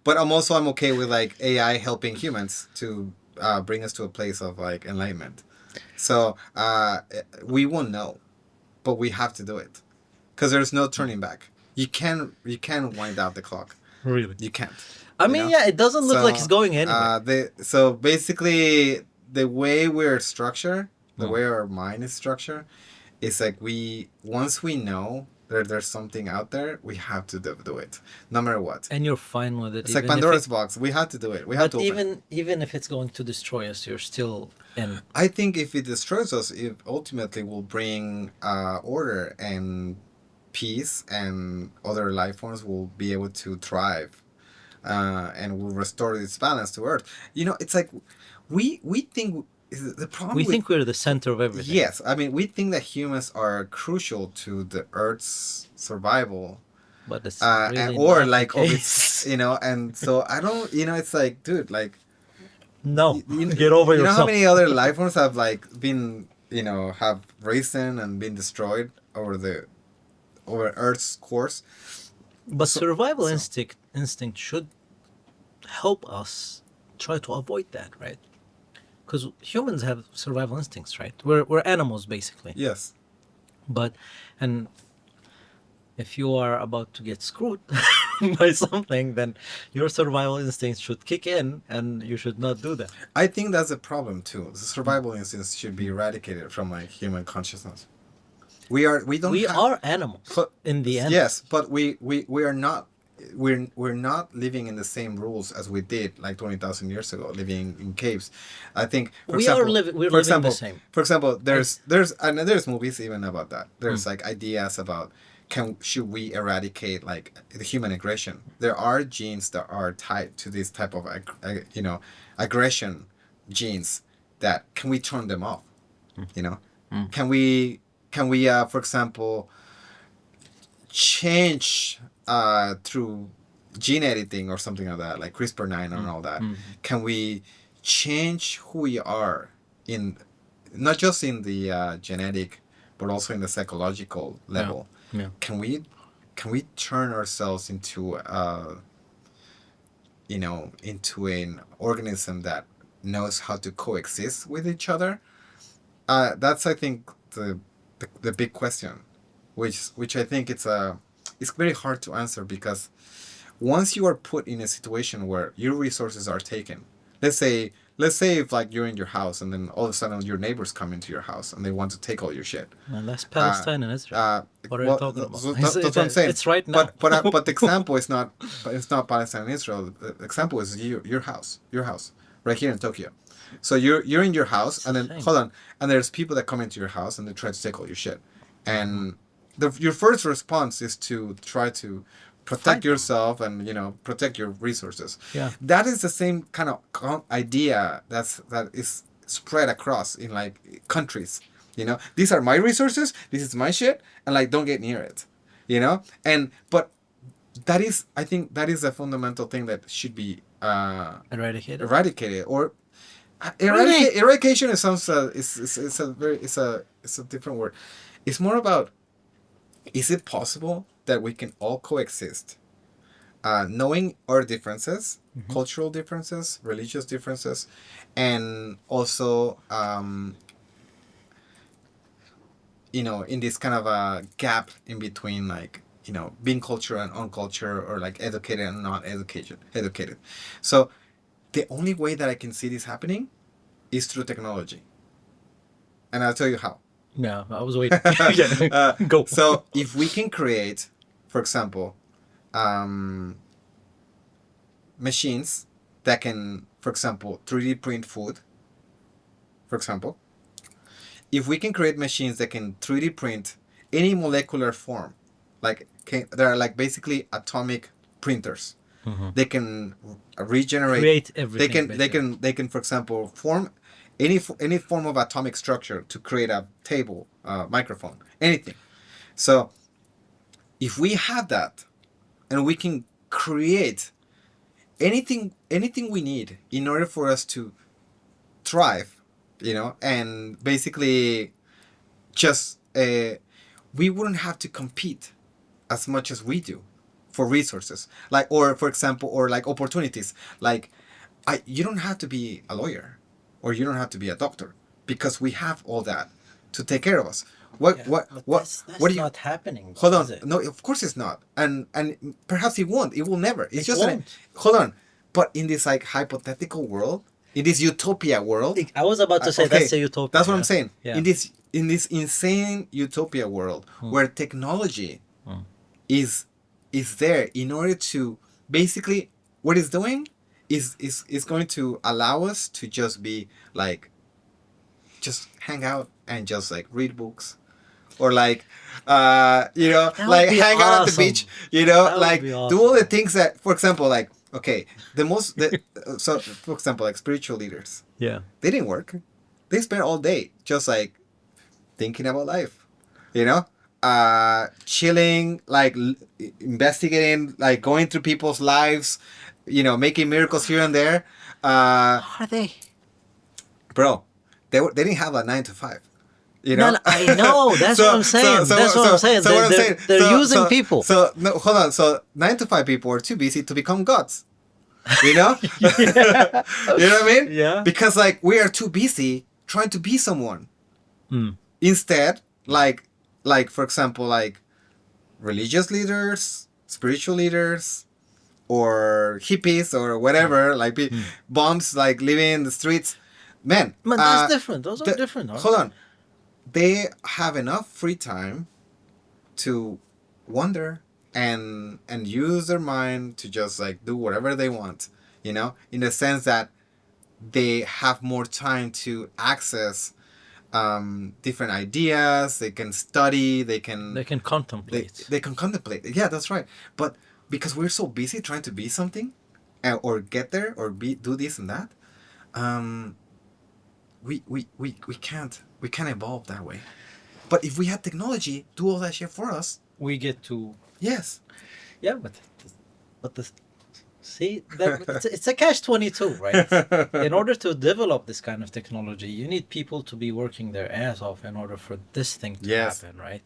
But I'm okay with like AI helping humans to bring us to a place of like enlightenment. So we won't know, but we have to do it because there's no turning back. You can't wind out the clock. Really? You can't. I You mean, know. yeah, it doesn't look like it's So going anywhere. so basically the way we're structured, the Mm. way our mind is structured, it's like once we know that there's something out there, we have to do it, no matter what. And you're fine with it, It's like even if Pandora's it. box. We have to do it. We have But to open it. even if it's going to destroy us, you're still in. I think if it destroys us, it ultimately will bring order and peace, and other life forms will be able to thrive, and will restore its balance to Earth. It's like we think the problem We with think we're the center of everything. yes, I mean we think that humans are crucial to the Earth's survival, But it's and, really or not like the of case. its and so I don't it's like dude like No, you, get over you know how yourself. many other life forms have like been have risen and been destroyed over Earth's course. But So, survival so instinct should help us try to avoid that, right? Because humans have survival instincts, right? We're animals basically. yes, But and if you are about to get screwed by something, then your survival instincts should kick in, and you should not do that. I think that's a problem too. The survival instincts should be eradicated from like human consciousness. We don't We have are animals in the end. yes, but we are not. We're not living in the same rules as we did like 20,000 years ago, living in caves. I think, for We are example, living. We're for living the example, same. for example, I, there's movies even about that. There's mm, like ideas about should we eradicate like the human aggression? There are genes that are tied to this type of aggression genes that can we turn them off? You know, mm, can we for example change through gene editing or something like that, like CRISPR-9 and all that? mm, Can we change who we are in not just in the genetic, but also in the psychological yeah, level? yeah. Can we turn ourselves into into an organism that knows how to coexist with each other? That's I think the big question, which I think it's very hard to answer, because once you are put in a situation where your resources are taken, let's say if like you're in your house and then all of a sudden your neighbors come into your house and they want to take all your shit. And that's Uh, Palestine and Israel. uh, What are you well, talking about? that's what I'm saying. It's right now. But the example is not. But it's not Palestine and Israel. The example is your house, right here in Tokyo. So you're in your house, It's and the then same. hold on, and there's people that come into your house and they try to take all your shit, Mhm. and your first response is to try to Fight protect them. yourself and protect your resources. Yeah. That is the same kind of idea that is spread across in like countries. These are my resources. This is my shit, and like don't get near it. And but that is, I think, that is a fundamental thing that should be Eradicated. eradicated, or Really? eradication. It sounds it's a very it's a different word. It's more about, is it possible that we can all coexist, knowing our differences, Mhm. cultural differences, religious differences, and also in this kind of a gap in between, like being culture and unculture, or like educated and not educated. So the only way that I can see this happening is through technology, and I'll tell you how. Yeah, I was waiting. Yeah. Go. So if we can create, for example, um, machines that can, for example, 3D print food, for example, if we can create machines that can 3D print any molecular form, they're like basically atomic printers. Mhm. They can regenerate. Create They everything. can Basically. for example, form any form of atomic structure to create a table, microphone, anything. So if we have that, and we can create anything we need in order for us to thrive, and basically just we wouldn't have to compete as much as we do for resources, like, or for example, or like opportunities, like you don't have to be a lawyer, or you don't have to be a doctor, because we have all that to take care of us. what Yeah, what but what that's what do you not happening, hold is on, it? no, of course it's not, and perhaps it won't, it will never, it's It just won't. hold on, but in this like hypothetical world, in this utopia world. I was about to say Okay, that's a utopia. that's what I'm Yeah. saying. Yeah. In this insane utopia world where technology is there in order to basically what it's doing is going to allow us to just be like just hang out and just like read books or like That would like be hang out at the awesome. beach, That would like be do all the awesome. things that, for example, like okay, so for example, like spiritual leaders, Yeah. they didn't work. They spent all day just like thinking about life, you know, chilling, like investigating, like going through people's lives, making miracles here and there. Are they? Bro, they didn't have a 9 to 5. No, no, I know. That's what I'm saying. That's what I'm saying. So what I'm saying, They're using people. So no, hold on. So 9 to 5 people are too busy to become gods. You know, Yeah. you know what I mean? Yeah. Because like we are too busy trying to be someone. Mm. Instead, like for example, like religious leaders, spiritual leaders, or hippies or whatever, like bums, like living in the streets. Man, Man, that's different. Those are different. Aren't hold on. They have enough free time to wonder and use their mind to just like do whatever they want, in the sense that they have more time to access different ideas. They can study, they can contemplate. they can contemplate. Yeah, that's right. But because we're so busy trying to be something, or get there, or do this and that, um we can't evolve that way. But if we had technology do all that shit for us, We get to. yes. Yeah, but the see that it's a catch-22, right? In order to develop this kind of technology, you need people to be working their ass off in order for this thing to Yes. happen, right?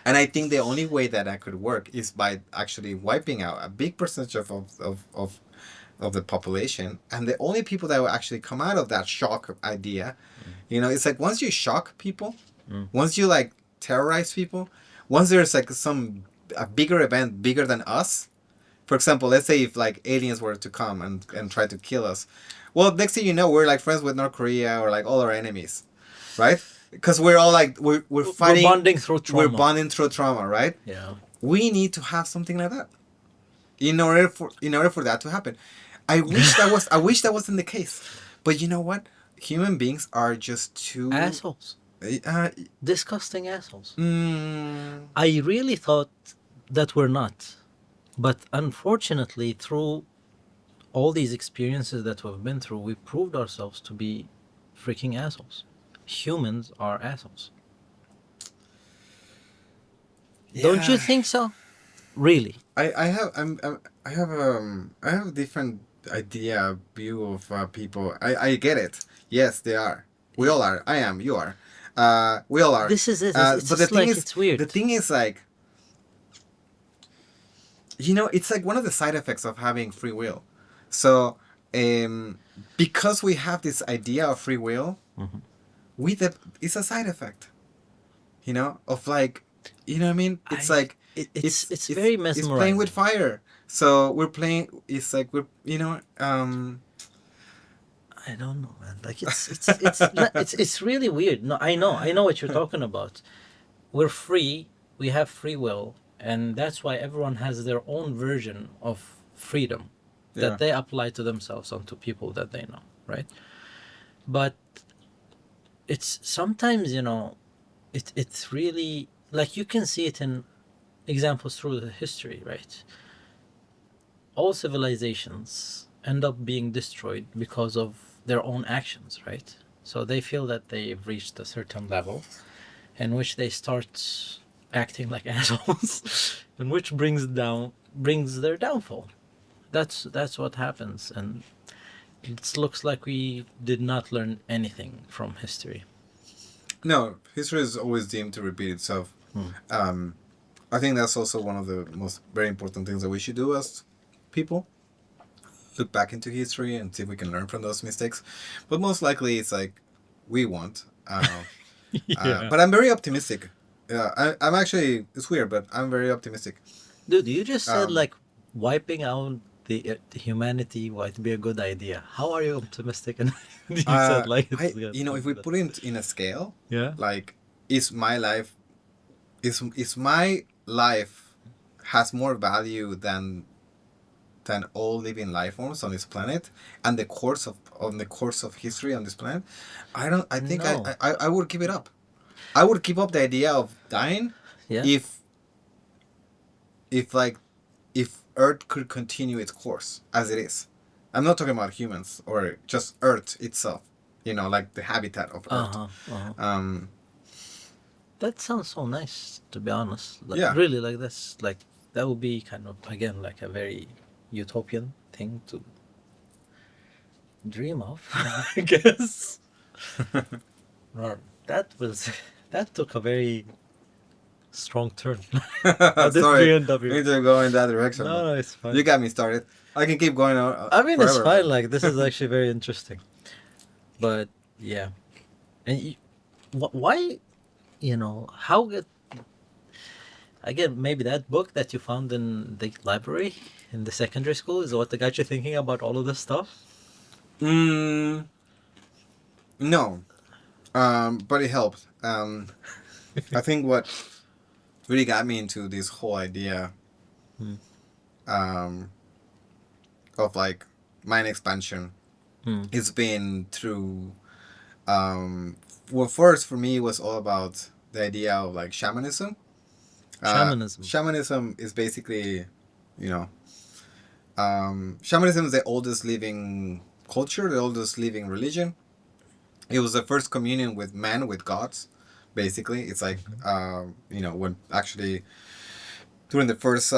And I think the only way that could work is by actually wiping out a big percentage of the population, and the only people that will actually come out of that shock idea, it's like once you shock people, once you like terrorize people, once there's like a bigger event bigger than us. For example, let's say if like aliens were to come and try to kill us, well, next thing you know, we're like friends with North Korea or like all our enemies, right? Because we're all like we're fighting. We're bonding through trauma. We're bonding through trauma, right? Yeah. We need to have something like that in order for that to happen. I wish that wasn't the case, but you know what? Human beings are just too Assholes. Uh, Disgusting assholes. mm, I really thought that we're not. But unfortunately, through all these experiences that we've been through, we proved ourselves to be freaking assholes. Humans are assholes. Don't you yeah. think so? Really? I have a different view of people. I get it. Yes, they are. We all are. I am. You are. We all are. This is it. It's But just like it's weird. the thing is like, it's like one of the side effects of having free will. So, because we have this idea of free will, it's a side effect. Of like, you know what I mean? It's like it's very mesmerizing. It's playing with fire. So we're playing. It's like we're I don't know, man. Like it's really weird. No, I know what you're talking about. We're free. We have free will, and that's why everyone has their own version of freedom that they apply to themselves onto people that they know, right? But it's sometimes it's really like you can see it in examples through the history, right? All civilizations end up being destroyed because of their own actions, right? So they feel that they've reached a certain level in which they start acting like assholes, and which brings their downfall. That's what happens, and it looks like we did not learn anything from history. No, history is always deemed to repeat itself. I think that's also one of the most very important things that we should do as people. Look back into history and see if we can learn from those mistakes. But most likely, it's like we won't. But I'm very optimistic. I'm actually, it's weird, but I'm very optimistic. Dude, you just said like wiping out the humanity might be a good idea. How are you optimistic? And you said like it's I good. if we put it in a scale, Yeah. like is my life is my life has more value than all living life forms on this planet and the course of on the course of history on this planet. I think No. I would give it up. I would give up the idea of dying Yeah. if if like if Earth could continue its course as it is. I'm not talking about humans or just Earth itself. Like the habitat of Uh Earth. huh. Uh huh. Um, That sounds so nice, to be honest. Like yeah. really, like that's like that would be kind of again like a very utopian thing to dream of, I guess. Or that was that took a very strong turn. How did we Sorry, end up we here? need to go in that direction, No, but no, it's you fine. got me started. I can keep going on I mean, it's forever, fine. but Like this is actually very interesting. But yeah, and why, how get again? Maybe that book that you found in the library in the secondary school is what got you thinking about all of this stuff. mm, no. But it helped. I think what really got me into this whole idea Hmm. um, of like mind expansion Hmm. it's been through well, first for me it was all about the idea of like shamanism. Shamanism. Shamanism is basically, you know, shamanism is the oldest living culture, the oldest living religion. It was the first communion with man, with gods. Basically, it's like when actually during the first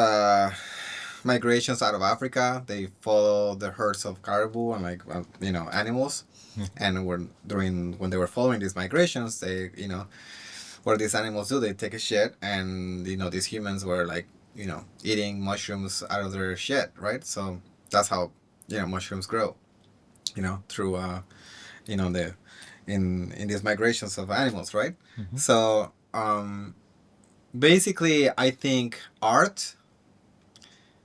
migrations out of Africa, they follow the herds of caribou and like animals. And when they were following these migrations, they what these animals do, they take a shit, and these humans were like eating mushrooms out of their shit, right? So that's how mushrooms grow, through the in these migrations of animals, right? Mm-hmm. So basically, I think art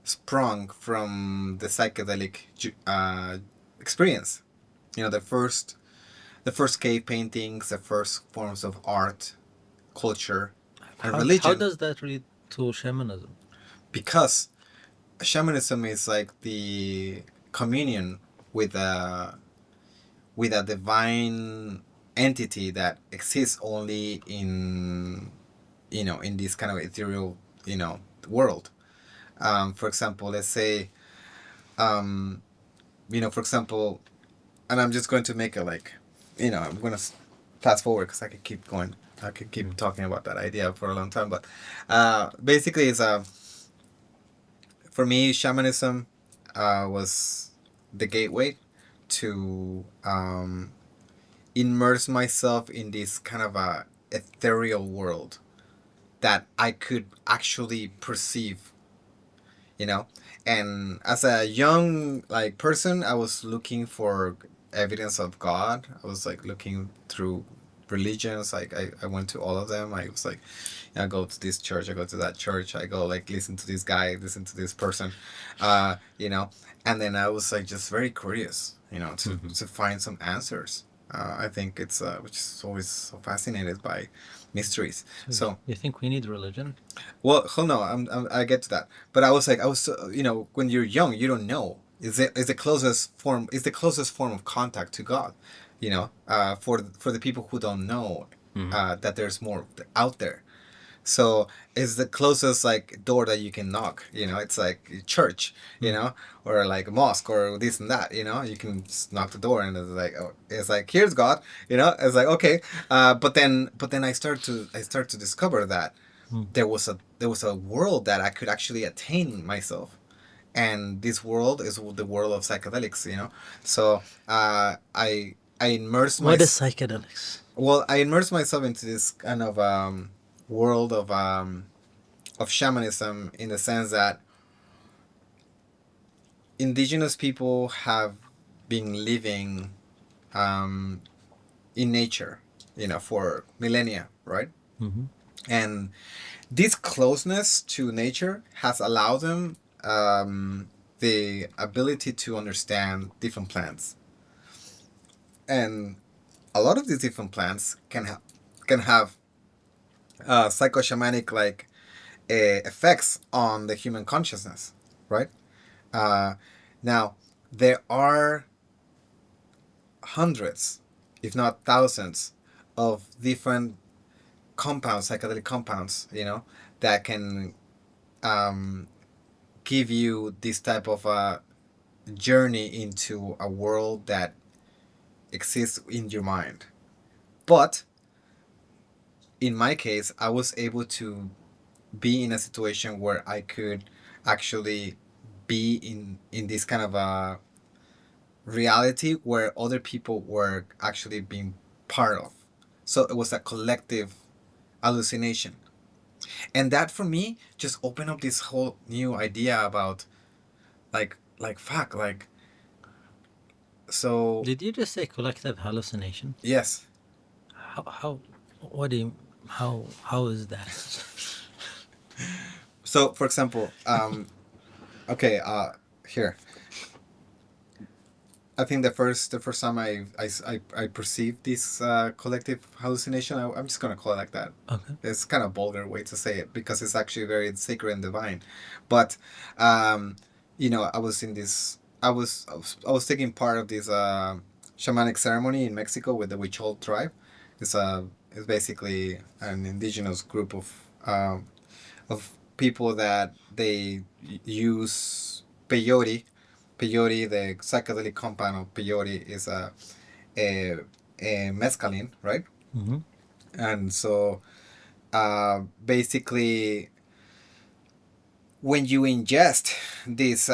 sprung from the psychedelic experience. The first cave paintings, the first forms of art, culture, and How religion, does that relate to shamanism? because shamanism is like the communion with a divine entity that exists only in this kind of ethereal world. For example, let's say for example, and I'm just going to make it like I'm going to fast forward because I could keep going. I could keep talking about that idea for a long time, but basically it's for me, shamanism was the gateway to immerse myself in this kind of a ethereal world that I could actually perceive, you know. And as a young person, I was looking for evidence of God. I was like looking through religions. Like I went to all of them. I was like, I go to this church, I go to that church, I go like listen to this guy, listen to this person, uh, you know, and then I was like just very curious, to Mm-hmm. to find some answers. I think it's which is always so fascinated by mysteries. So So you think we need religion? well, hold on, I get to that, but I was like, when you're young, you don't know. Is the closest form of contact to God, for the people who don't know Mm-hmm. that there's more out there. So it's the closest like door that you can knock. It's like church, or like a mosque or this and that. You can just knock the door and it's like here's God. It's like okay, but then I start to discover that Mm. there was a world that I could actually attain myself, and this world is the world of psychedelics. So I immersed What is myself. psychedelics? Well, I immersed myself into this kind of world of shamanism, in the sense that indigenous people have been living um, in nature, for millennia, right? Mm-hmm. And this closeness to nature has allowed them. the ability to understand different plants, and a lot of these different plants can have psycho-shamanic like effects on the human consciousness, right? Uh, Now, there are hundreds, if not thousands, of different compounds, psychedelic compounds, that can um, give you this type of journey into a world that exists in your mind. But in my case, I was able to be in a situation where I could actually be in this kind of a reality where other people were actually being part of. So it was a collective hallucination. And that for me just opened up this whole new idea about like fuck, like so Did you just say collective hallucination? yes. How what do you how is that? So for example, okay, here. I think the first time I perceived this collective hallucination, I'm just gonna call it like that. Okay. It's kind of vulgar way to say it because it's actually very sacred and divine, but um, I was in this. I was taking part of this shamanic ceremony in Mexico with the Huichol tribe. It's basically an indigenous group of people that they use peyote. Peyote, the psychedelic compound of peyote, is a, a mescaline, right? Mm-hmm. And so basically, when you ingest this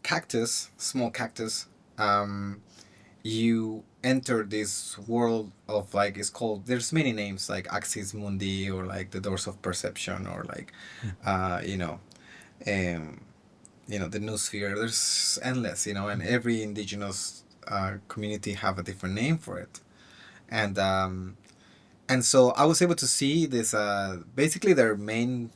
cactus, small cactus, um, you enter this world of like it's called. There's many names like Axis Mundi or like the Doors of Perception or like, uh, you know, um, the noosphere. There's endless, and every indigenous community have a different name for it, and so I was able to see this. Basically, their main.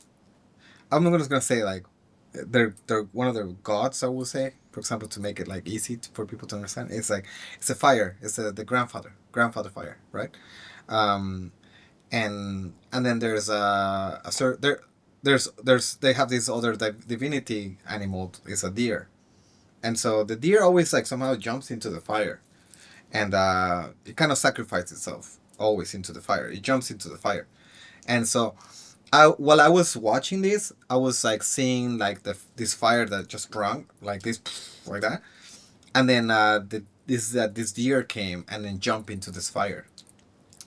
I'm not just gonna say like they're one of their gods. I will say, for example, to make it like easy for people to understand. It's like it's a fire. It's the grandfather fire, right? Um, and then there's there's they have this other divinity animal. It's a deer, and so the deer always like somehow jumps into the fire, and it kind of sacrifices itself always into the fire. It jumps into the fire, and so while I was watching this, I was like seeing like this fire that just sprung like this, like that, and then this deer came and then jumped into this fire,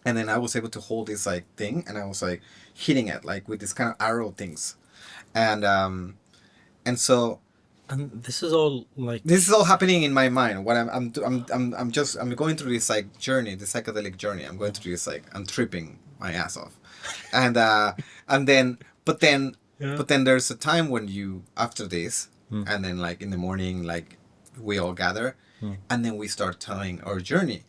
and then I was able to hold this like thing, and I was like hitting it like with this kind of arrow things, and so And this is all like this is all happening in my mind. What I'm going through this like journey, the psychedelic journey. I'm going through this like I'm tripping my ass off, and and then but then yeah. but then there's a time when you after this, Mm. and then like in the morning like we all gather, Mm. and then we start telling our journey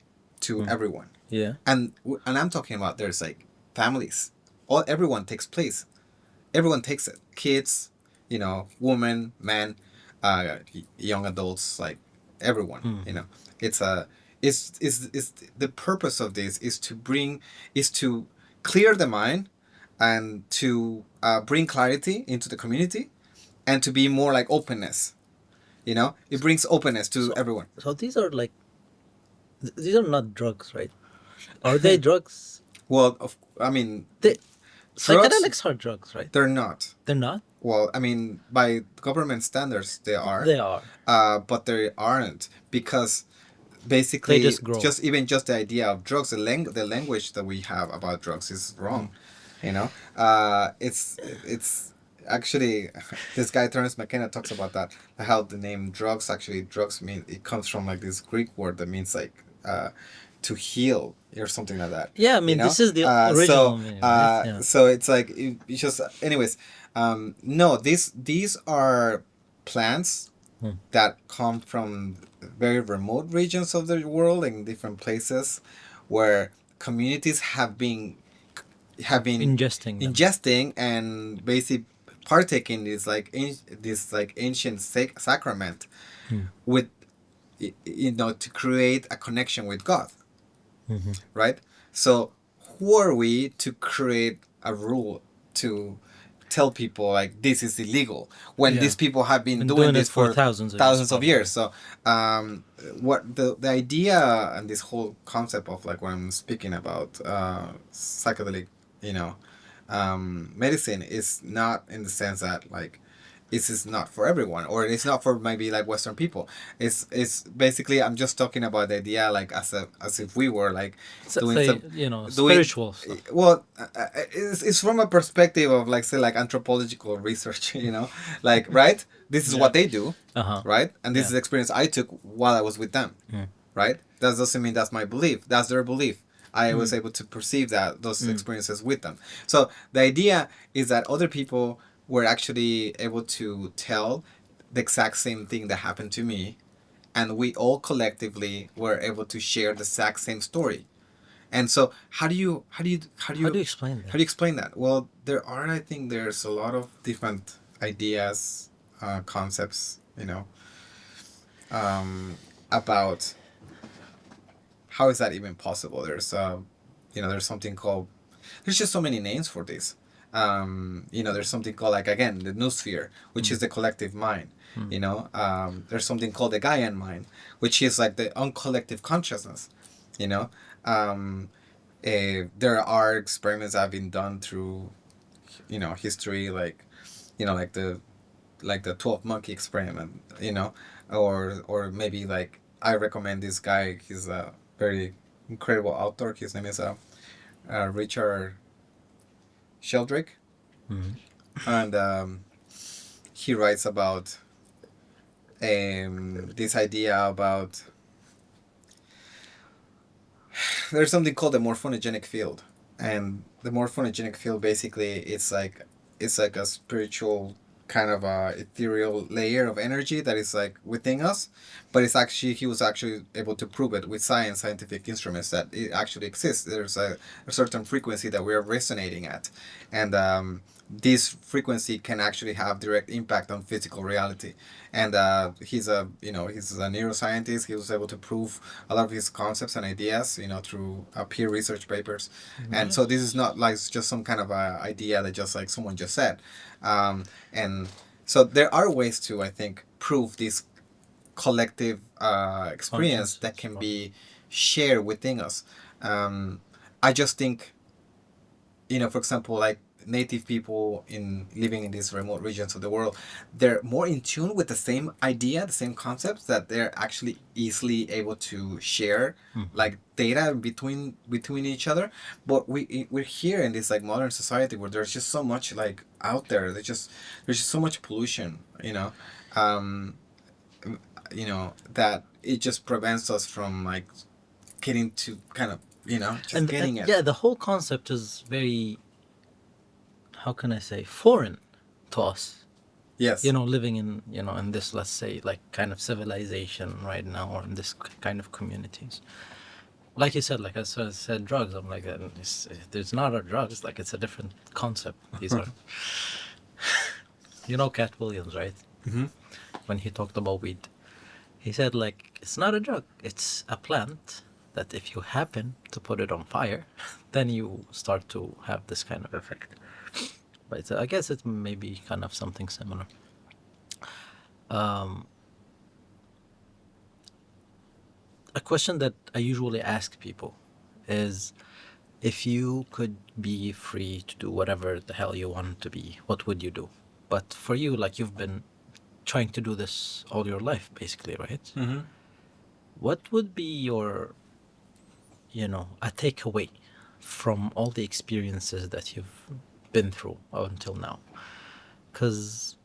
to everyone, Yeah. and I'm talking about there's like families, everyone takes place, everyone takes it, kids, women, men, young adults, like everyone, it's a it's the purpose of this is to clear the mind and to bring clarity into the community and to be more like openness, it brings openness to So everyone. so these are like these are not drugs, right? Are they drugs? Well, I mean, They drugs, psychedelics are drugs, right? they're not. They're not. Well, I mean, by government standards, they are, They are. but they aren't because They basically just grow. just the idea of drugs, the language that we have about drugs is wrong. It's actually this guy Terence McKenna talks about that, how the name drugs mean it comes from like this Greek word that means like to heal or something like that. Yeah, I mean this is the original meaning, right? Yeah. So it's like it's just anyways. No, these are plants that come from very remote regions of the world in different places where communities have been Ingesting them. ingesting and partake in this like this like ancient sacrament Mm. with to create a connection with God, Mm-hmm. right? So who are we to create a rule to tell people like this is illegal when Yeah. these people have been Been doing doing it this for for thousands of years, thousands of probably. years? So what the idea and this whole concept of like when I'm speaking about psychedelic, you know, medicine is not in the sense that like this is not for everyone or it's not for maybe like Western people. It's basically I'm just talking about the idea like as if we were like So, doing say, some doing spiritual stuff. well it's from a perspective of like say like anthropological research, like right, this is Yeah. what they do, Uh huh. right, and this Yeah. is the experience I took while I was with them, Mm. right. That doesn't mean that's my belief, that's their belief. I was Mm. able to perceive that those Mm. experiences with them. So the idea is that other people were actually able to tell the exact same thing that happened to me, and we all collectively were able to share the exact same story. And so How do you explain how that? do you explain that? Well, I think there's a lot of different ideas, concepts, about how is that even possible. There's something called, there's just so many names for this. There's something called, like, again, the noosphere, which Mm. is the collective mind. Mm. There's something called the Gaian mind, which is like the uncollective consciousness. You know, um, there are experiments that have been done through, history, like the 12 monkey experiment, or maybe like I recommend this guy. He's a very incredible author. His name is Richard Sheldrake, Mm. and he writes about this idea about there's something called the morphonogenic field, and the morphonogenic field basically it's like a spiritual kind of a ethereal layer of energy that is like within us, but he was actually able to prove it with scientific instruments that it actually exists. There's a certain frequency that we are resonating at, and this frequency can actually have direct impact on physical reality. And he's a neuroscientist. He was able to prove a lot of his concepts and ideas, through peer research papers. And so this is Nice. not like just some kind of idea that just like someone just said. And so there are ways to, I think, prove this collective experience that Consciousness. can Probably. be shared within us. I just think, for example, like native people in living in these remote regions of the world, they're more in tune with the same idea, the same concepts, that they're actually easily able to share Mm-hmm. like data between each other. But we're here in this like modern society where there's just so much like out there. There's just so much pollution, um, that it just prevents us from like getting to kind of just And getting it. yeah, the whole concept is very, how can I say, foreign to us. Yes. Living in this, let's say, like kind of civilization right now, or in this kind of communities. Like you said, like I said, drugs. I'm like, there's not a drugs. Like it's a different concept. These are, Cat Williams, right? Mm-hmm. When he talked about weed, he said like it's not a drug. It's a plant that if you happen to put it on fire, then you start to have this kind of effect. But I guess it may be kind of something similar. Um, a question that I usually ask people is, if you could be free to do whatever the hell you want to be, what would you do? But for you, like you've been trying to do this all your life, basically, right? Mm-hmm. What would be your, a takeaway from all the experiences that you've been through until now? Because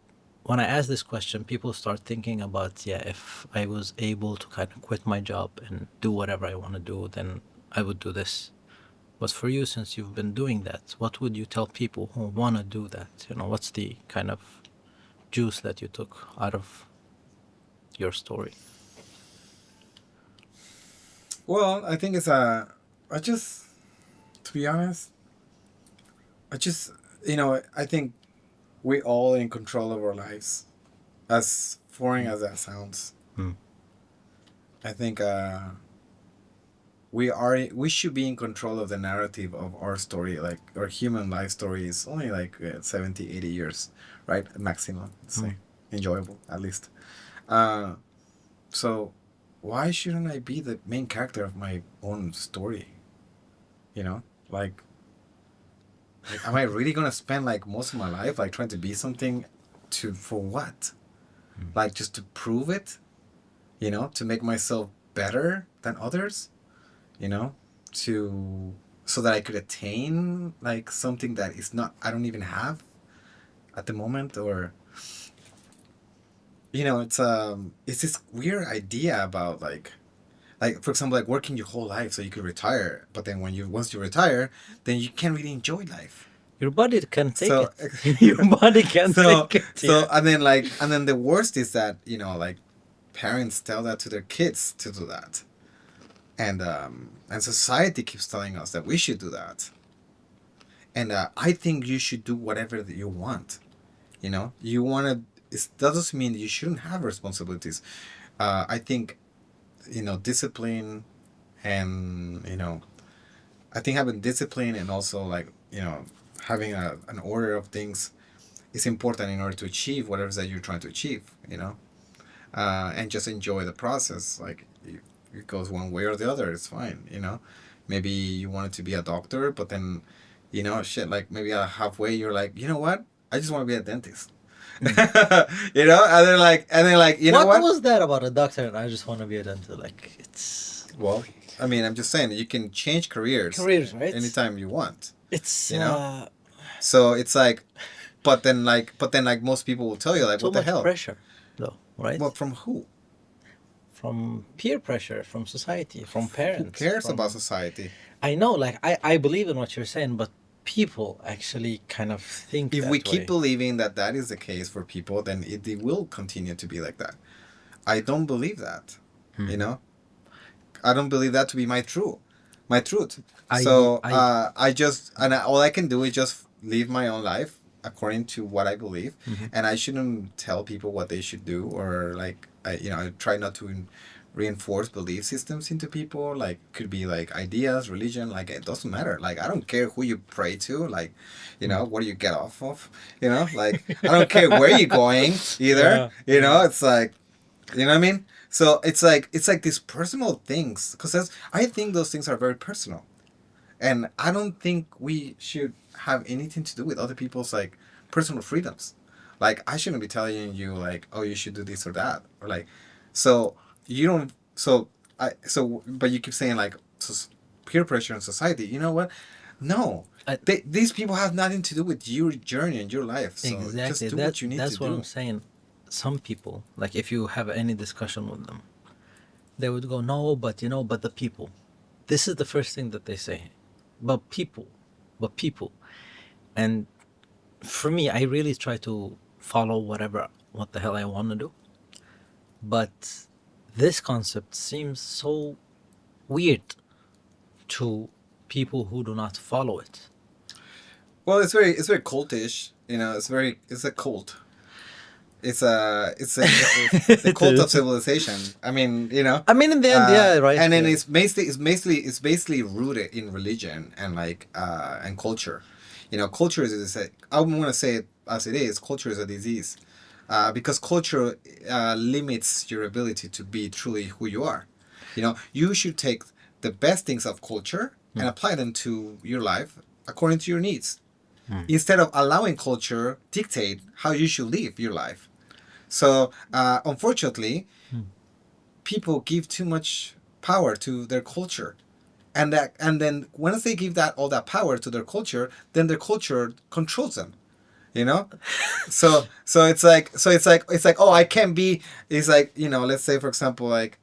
when I ask this question, people start thinking about, yeah, if I was able to kind of quit my job and do whatever I want to do, then I would do this. But for you, since you've been doing that, what would you tell people who want to do that? What's the kind of juice that you took out of your story? Well, I think I to be honest, I just, I think we all in control of our lives, as foreign Mm. as that sounds. Mm. I think we should be in control of the narrative of our story. Like our human life story is only like 70, 80 years, right? Maximum, let's say. Mm. Enjoyable, at least. Uh, so why shouldn't I be the main character of my own story? You know, like am I really gonna spend like most of my life like trying to be something to for what? Mm. Like just to prove it, to make myself better than others, you know, to so that I could attain like something that is not I don't even have at the moment, or it's this weird idea about like for example like working your whole life so you could retire, but then once you retire, then you can't really enjoy life. Your body can take So it. Your body can so take it. so Yeah. and then the worst is that like parents tell that to their kids to do that, and society keeps telling us that we should do that, and I think you should do whatever that you want. You want to. That doesn't mean that you shouldn't have responsibilities. I think discipline, and I think having discipline and also like having an order of things is important in order to achieve whatever that you're trying to achieve. And just enjoy the process. Like it goes one way or the other. It's fine. Maybe you wanted to be a doctor, but then shit, like maybe halfway you're like, you know what? I just want to be a dentist. And then you know What what? was that about a doctor? And I just want to be a dentist. Like it's Well, I mean, I'm just saying you can change careers careers, right? anytime you want. It's You know, so it's like, but then like most people will tell you like, too what the much hell? pressure, though, right? Well, from who? From peer pressure, from society, from Who parents, cares about from society? I know, like I believe in what you're saying, but people actually kind of think If we that keep way. believing that that is the case for people, then it will continue to be like that. I don't believe that. You Hmm. know, I don't believe that to be my truth. I So I all I can do is just live my own life according to what I believe, Mhm. and I shouldn't tell people what they should do, or like I try not to reinforce belief systems into people. Like could be like ideas, religion. Like it doesn't matter. Like I don't care who you pray to. Like Mm. what do you get off of? Like I don't care where you're going either. Yeah, yeah. It's like what I mean. So it's like these personal things, because I think those things are very personal, and I don't think we should have anything to do with other people's like personal freedoms. Like I shouldn't be telling you like, oh, you should do this or that, or like, so you don't. But you keep saying like peer pressure in society. You know what? No, I, these people have nothing to do with your journey and your life. So just exactly. do what you need to That's what I'm do. saying. Some people, like if you have any discussion with them, they would go, "No, but but the people." This is the first thing that they say. But people, but people. And for me, I really try to follow what the hell I want to do. But this concept seems so weird to people who do not follow it. Well, it's very cultish. It's a cult. It's the It cult of is. civilization. I mean, I mean, in the end, yeah, right. and then Yeah. it's basically rooted in religion and like and culture. Culture I want to say it as it is. Culture is a disease, because culture limits your ability to be truly who you are. You should take the best things of culture and Mm. apply them to your life according to your needs, Mm. instead of allowing culture dictate how you should live your life. So, unfortunately, Mm. people give too much power to their culture, and then once they give that all that power to their culture, then their culture controls them. You know. So it's like, oh, I can't be. It's like, let's say for example, like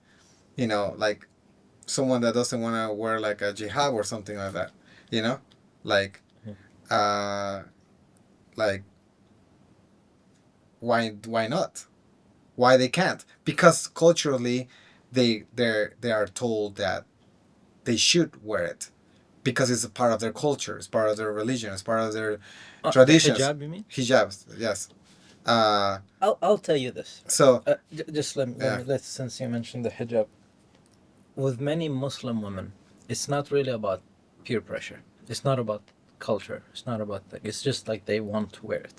someone that doesn't want to wear like a jihad or something like that. You know, like uh like why not? Why they can't? Because culturally, they are told that they should wear it, because it's a part of their culture, it's part of their religion, it's part of their traditions. Hijab, you mean? Hijabs, yes. I'll tell you this. So Just let me since you mentioned the hijab, with many Muslim women, it's not really about peer pressure. It's not about culture. It's not about that. It's just like they want to wear it.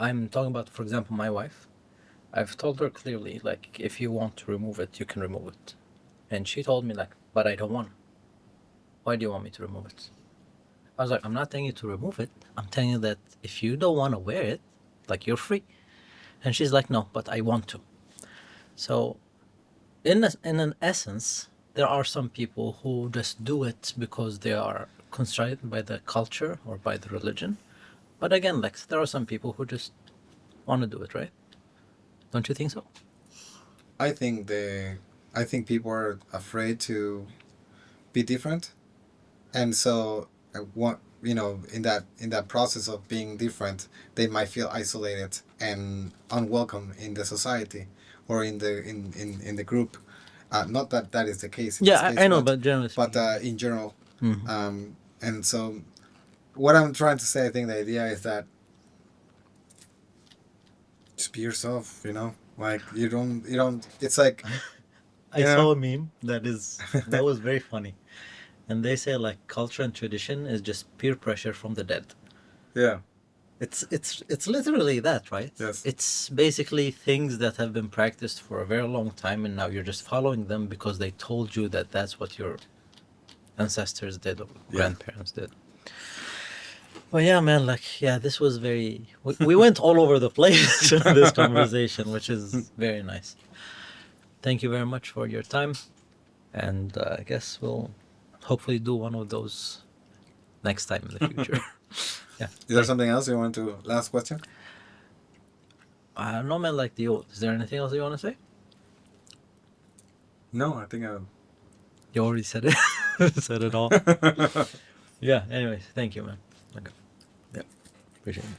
I'm talking about, for example, my wife. I've told her clearly, like, if you want to remove it, you can remove it. And she told me, like, but I don't want. Why do you want me to remove it? I was like, I'm not telling you to remove it. I'm telling you that if you don't want to wear it, like, you're free. And she's like, no, but I want to. So, in an essence, there are some people who just do it because they are constrained by the culture or by the religion. But again, like, there are some people who just want to do it, right? Don't you think so? I think people are afraid to be different, and so in that process of being different, they might feel isolated and unwelcome in the society or in the group. Not that that is the case. In Yeah, this case, I know, but generally but speaking. in general, Mhm. and so what I'm trying to say, I think the idea is that just be yourself. Like you don't. It's like I saw a meme that was very funny. And they say like culture and tradition is just peer pressure from the dead. Yeah. It's literally that, right? Yes. It's basically things that have been practiced for a very long time and now you're just following them because they told you that that's what your ancestors did or grandparents did. Well, yeah, man, like, yeah, this was we went all over the place in this conversation, which is very nice. Thank you very much for your time. And I guess we'll hopefully do one of those next time in the future. Yeah. Is there something else you want to? Last question. I don't know, man. Like, is there anything else you want to say? No, I think You already said it. Said it all. Yeah. Anyways, thank you, man. Okay. Yeah. Appreciate it.